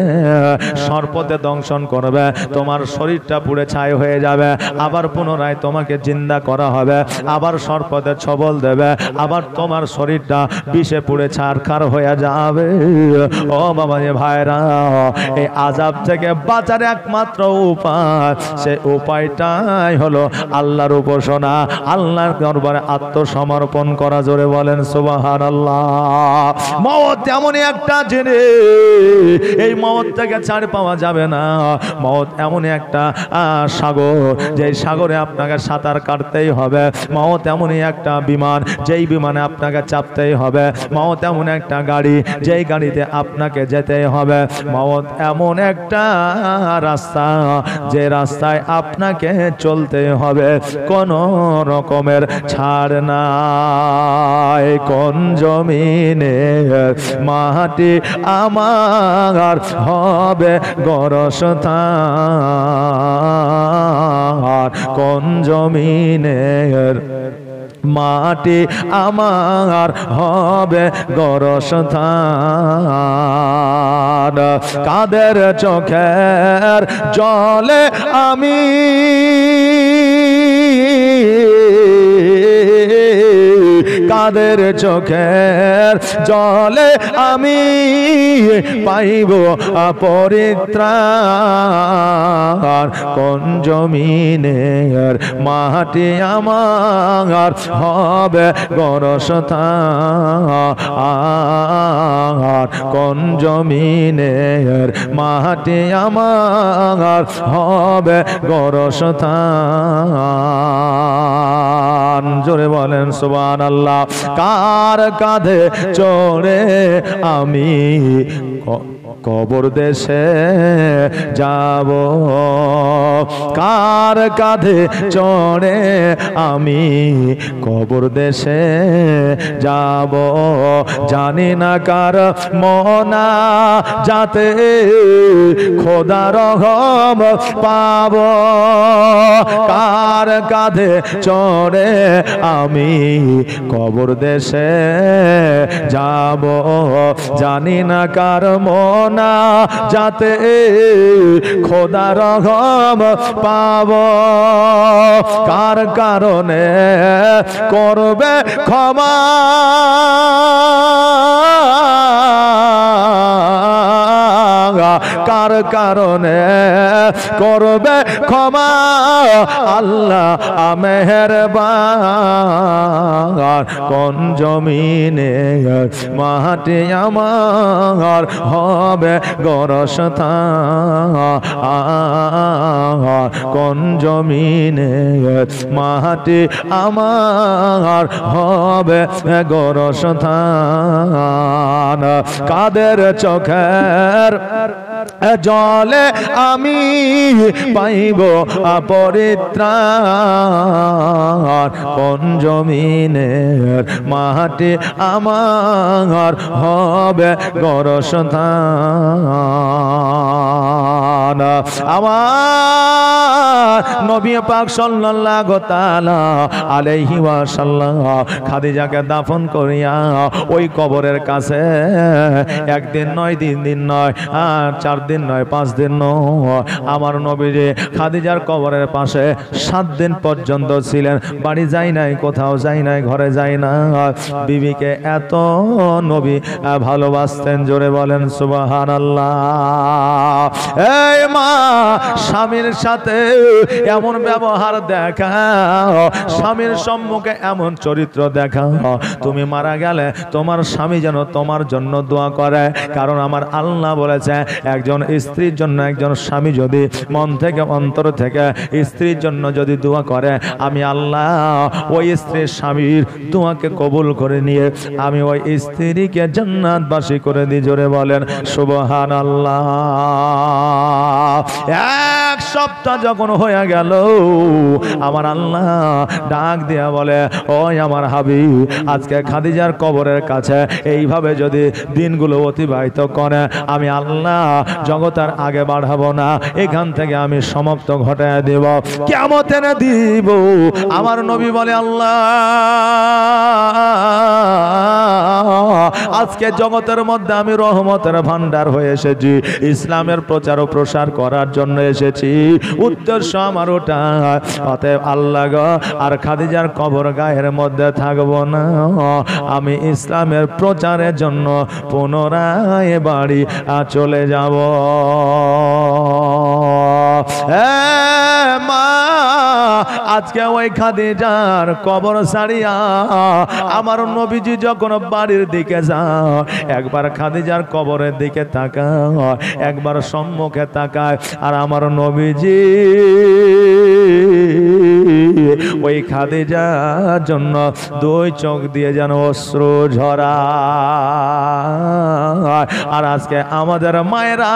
সর্পতে দংশন করবে, তোমার শরীরটা পুড়ে ছাই হয়ে যাবে, আবার পুনরায় তোমাকে জিন্দা করা হবে, আবার সর্পতে ছবল দেবে, আবার তোমার শরীরটা বিষে পুড়ে ছারখার হয়ে যাবে। ও বাবা যে ভাইরা, এই আযাব থেকে বাঁচার একমাত্র উপায়, সে উপায়টাই হলো আল্লাহর উপাসনা, আল্লাহর দরবারে আত্মসমর্পণ করা। জোরে বলেন সুবহানাল্লাহ। মওত এমনই একটা জিনিস, এই মওত থেকে ছাড় পাওয়া যাবে না। মওত এমন একটা সাগর, যে সাগরে আপনাকে সাঁতার কাটতেই হবে। মওত এমনই একটা বিমান, যেই বিমানে আপনাকে চাপতেই হবে। মওত এমন একটা গাড়ি, যেই গাড়িতে আপনাকে যেতেই হবে। মওত এমন একটা রাস্তা, যে রাস্তায় আপনাকে চলতে হবে, কোন রকমের ছাড় নাই। কোন জমিনে মাটি আমার হবে গরস্থান, কোন জমিনের মাটি আমার হবে গরস্থান। কাদের চোখের জলে আমি কাদের চোখের জলে আমি পাইব পরিত্রাণ কোন জমিনের মাটি আমার হবে গরস্থান কোন জমিনের মাটি আমার হবে গরস্থান জোরে বলেন সুবহানাল্লাহ কার কাঁধে চড়ে আমি কবর দেশে যাব কার কাঁধে চড়ে আমি কবর দেশে যাব জানি না কার মনা যাতে খোদা রহম পাব কার কাঁধে চড়ে আমি কবর দেশে যাব জানি না কার মনা যাতে খোদা রহম পাব কার কারণে করবে ক্ষমা কার কারণে করবে ক্ষমা আল্লাহ মেহেরবান কোন জমিনে মাটি আমার হবে গরস্থান কোন জমিনে মাটি আমার হবে গরস্থান কাদের চোখের জলে আমি পাইব পরিত্রাণ কোন জমিনের মাটি আমার হবে গরস্থান আমার নবী পাক সাল্লাল্লাহু তাআলা আলাইহি ওয়াসাল্লাম খাদিজাকে দাফন করিয়া ওই কবরের কাছে একদিন নয় তিন দিন নয় 4 দিন নয় 5 দিন নয় আমার নবীজি খাদিজার কবরের পাশে 7 দিন পর্যন্ত ছিলেন বাড়ি যায় নাই কোথাও যায় নাই ঘরে যায় না বিবিকে এত নবী ভালোবাসতেন জোরে বলেন সুবহানাল্লাহ এই মা স্বামীর সাথে এমন ব্যবহার দেখাও স্বামীর সম্মুখে এমন চরিত্র দেখাও তুমি মারা গেলে তোমার স্বামী যেন তোমার জন্য দোয়া করে কারণ আমার আল্লাহ বলেছে একজন স্ত্রীর জন্য একজন স্বামী যদি মন থেকে অন্তর থেকে স্ত্রীর জন্য যদি দোয়া করে আমি আল্লাহ ওই স্ত্রীর স্বামীর দোয়াকে কবুল করে নিয়ে আমি ওই স্ত্রীকে জান্নাতবাসী করে দিই জোরে বলেন সুবহানাল্লাহ এক সপ্তাহ যখন হয়ে গেল আমার আল্লাহ ডাক দিয়া বলে ওই আমার হাবিব আজকে খাদিজার কবরের কাছে এইভাবে যদি দিনগুলো অতিবাহিত করে আমি আল্লাহ জগতের আগে বাড়াবো না এখান থেকে আমি সমাপ্ত ঘটায় দেব কিয়ামতে না দিব আমার নবী বলে আল্লাহ আজকে জগতের মধ্যে আমি রহমতের ভান্ডার হয়ে এসেছি ইসলামের প্রচার ও প্রসার করার জন্য এসেছি উদ্দেশ্য আমার ওটা অতএব আল্লাহ গো আর খাদিজার কবর গায়ের মধ্যে থাকবো না আমি ইসলামের প্রচারের জন্য পুনরায় বাড়ি চলে যাব মা আজকে ওই খাদিজার কবর ছাড়িয়া আমার নবীজি যখন বাড়ির দিকে যায় একবার খাদিজার কবরের দিকে তাকায় একবার সম্মুখে তাকায় আর আমার নবীজি ওই খাদিজার জন্য 2 চোখ দিয়ে যেন অশ্রু ঝরায় আর আজকে আমাদের মায়েরা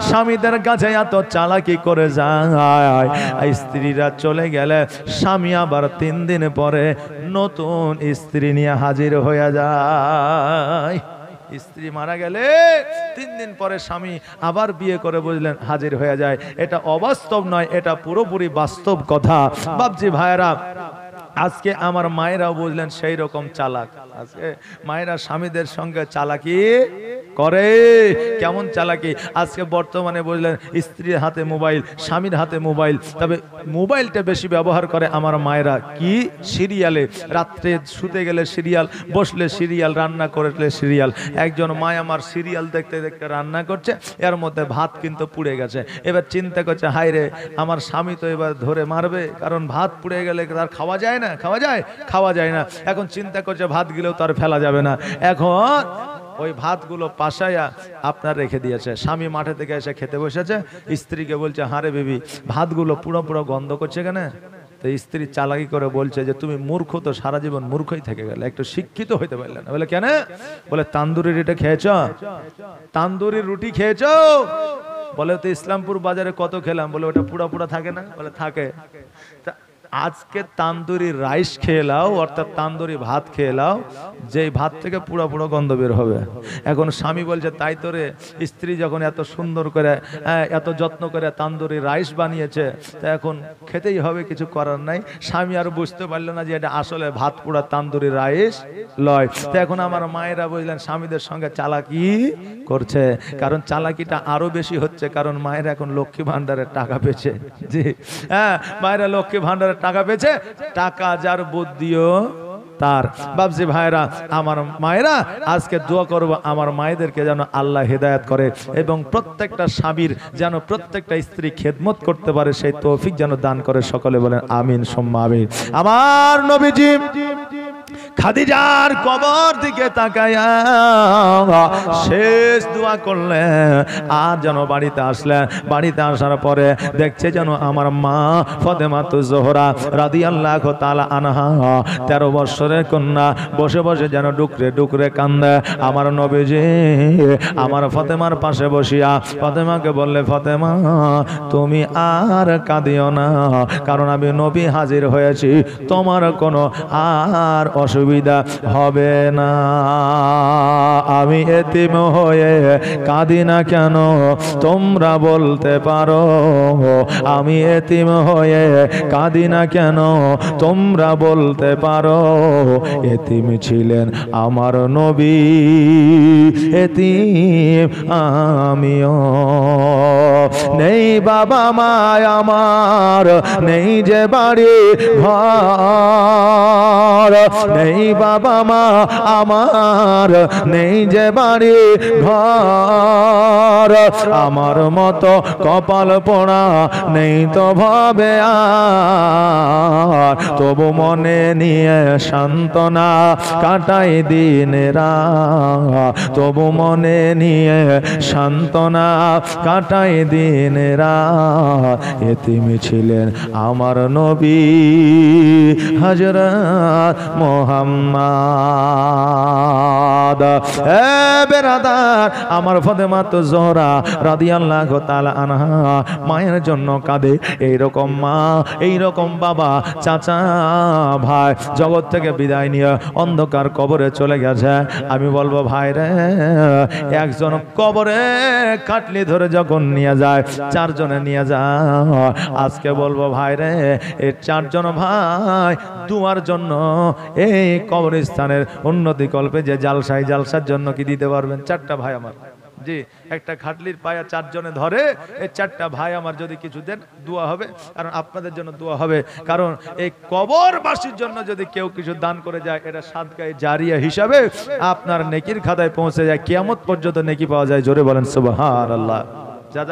স্বামীদের কাছে এত চালাকি করে যায় স্ত্রীরা চলে গেলে স্বামী আবার 3 দিন পরে নতুন স্ত্রী নিয়ে হাজির হয়ে যায় স্ত্রী মারা গেলে 3 দিন পরে স্বামী আবার বিয়ে করে বুঝলেন হাজির হয়ে যায় এটা অবাস্তব নয় এটা পুরোপুরি বাস্তব কথা বাপজি ভাইরা আজকে আমার মায়েরাও বুঝলেন সেই রকম চালাক আজকে মায়েরা স্বামীদের সঙ্গে চালাকি করে। কেমন চালাকি আজকে বর্তমানে বুঝলেন, স্ত্রীর হাতে মোবাইল, স্বামীর হাতে মোবাইল, তবে মোবাইলটা বেশি ব্যবহার করে আমার মায়েরা। কি সিরিয়ালে, রাত্রে শুতে গেলে সিরিয়াল, বসলে সিরিয়াল, রান্না করলে সিরিয়াল। একজন মা আমার সিরিয়াল দেখতে দেখতে রান্না করছে, এর মধ্যে ভাত কিন্তু পুড়ে গেছে। এবার চিন্তা করছে, হায় রে আমার স্বামী তো এবার ধরে মারবে, কারণ ভাত পুড়ে গেলে তার খাওয়া যায় না, খাওয়া যায় না। এখন চিন্তা করছে ভাত গেলেও তার ফেলা যাবে না। এখন ওই ভাতগুলো পাশায়া আপনার রেখে দিয়েছে। স্বামী মাঠে থেকে এসে খেতে বসেছে, স্ত্রীকে বলছে, হারে বেবি ভাতগুলো পুরো পুরো গন্ধ করছে কেন? তো স্ত্রী চালাকি করে বলছে যে তুমি মূর্খ, তো সারা জীবন মূর্খই থেকে গেলে, একটু শিক্ষিত হইতে পারলে না। বলে কেন? বলে তান্দুরি রুটি খেয়েছ, তান্দুরি রুটি খেয়েছ? বলে তো ইসলামপুর বাজারে কত খেলাম। বলে ওটা পুরা পুরা থাকে না? বলে থাকে। আজকে তান্দুরি রাইস খেয়ে নাও, অর্থাৎ তান্দুরি ভাত খেয়ে নাও, যেই ভাত থেকে পুরো পুরো গন্ধ বের হবে। এখন স্বামী বলছে, তাই তো রে, স্ত্রী যখন এত সুন্দর করে এত যত্ন করে তান্দুরি রাইস বানিয়েছে, তা এখন খেতেই হবে, কিছু করার নাই। স্বামী আর বুঝতে পারলো না যে এটা আসলে ভাত পুরা তান্দুরি রাইস লয়। তো এখন আমার মায়েরা বুঝলেন স্বামীদের সঙ্গে চালাকি করছে, কারণ চালাকিটা আরো বেশি হচ্ছে, কারণ মায়েরা এখন লক্ষ্মী ভান্ডারের টাকা পেয়েছে। জি হ্যাঁ, মায়েরা লক্ষ্মী ভান্ডারের টাকা পেয়েছে, টাকা যার বুদ্ধিও তার। বাবজি ভাইরা, আমার মায়েরা, আজকে দোয়া করব আমার মায়েদেরকে যেন আল্লাহ হেদায়েত করে এবং প্রত্যেকটা স্বামীর যেন প্রত্যেকটা স্ত্রী খেদমত করতে পারে, সেই তৌফিক যেন দান করে। সকলে বলেন আমিন সুম্মা আমিন। আমার নবীজি খাদিজার কবর দিকে তাকায়া শেষ দোয়া করলেন। আর যেন বাড়িতে আসলেন, বাড়িতে আসার পরে দেখছে যেন আমার মা ফাতেমাতুজ জোহরা রাদিয়াল্লাহু তাআলা আনহা 13 বছরের কন্যা বসে বসে যেন ডুকরে ডুকরে কান্দে। আমার নবীজি আমার ফাতেমার পাশে বসিয়া ফাতেমাকে বললে, ফাতেমা তুমি আর কাঁদিও না, কারণ আমি নবী হাজির হয়েছি, তোমার কোনো আর অসুবিধা হবে না। আমি এতিম হয়ে কাঁদি না কেন তোমরা বলতে পারো, আমি এতিম হয়ে কাঁদি না কেন তোমরা বলতে পারো। এতিম ছিলেন আমার নবী, এতিম আমিও। নেই বাবা মা আমার, নেই যে বাড়ি ঘর, নেই বাবা মা আমার, নেই যে বাড়ি ঘর। আমার মতো কপাল পোড়া নেই তো ভাবে আর, তবু মনে নিয়ে সান্ত্বনা কাটাই দিন রাত, তবু মনে নিয়ে সান্ত্বনা কাটাই দিন রাত। এতিম ছিলেন আমার নবী হযরত মুহাম্মদ। এ বেরাদার, আমার ফাতেমাতুজ জোহরা রাদিয়াল্লাহু তাআলা আনহা মায়ের জন্য কাঁদে। এইরকম মা, এইরকম বাবা, চাচা, ভাই জগৎ থেকে বিদায় নিয়ে অন্ধকার কবরে চলে গেছে। আমি বলবো ভাই রে, একজন কবরে কাটলি ধরে যখন নিয়ে যায়, 4 জনে নিয়ে যায়। আজকে বলবো ভাই রে, এই 4 জন ভাই তোমার জন্য এই কবরস্থানের উন্নতি কল্পে যে জালসাই, জালসার জন্য কি দিতে পারবেন? 4টা ভাই আমার, জি একটা খাটলির পায়া 4 জনে ধরে, এই 4টা ভাই আমার যদি কিছু দেন দোয়া হবে, কারণ আপনাদের জন্য দোয়া হবে। কারণ এই কবরবাসীর জন্য যদি কেউ কিছু দান করে যায়, এটা সাদকায়ে জারিয়া হিসাবে আপনার নেকির খাতায় পৌঁছে যায়, কিয়ামত পর্যন্ত নেকি পাওয়া যায়। জোরে বলেন সুবহানাল্লাহ। যা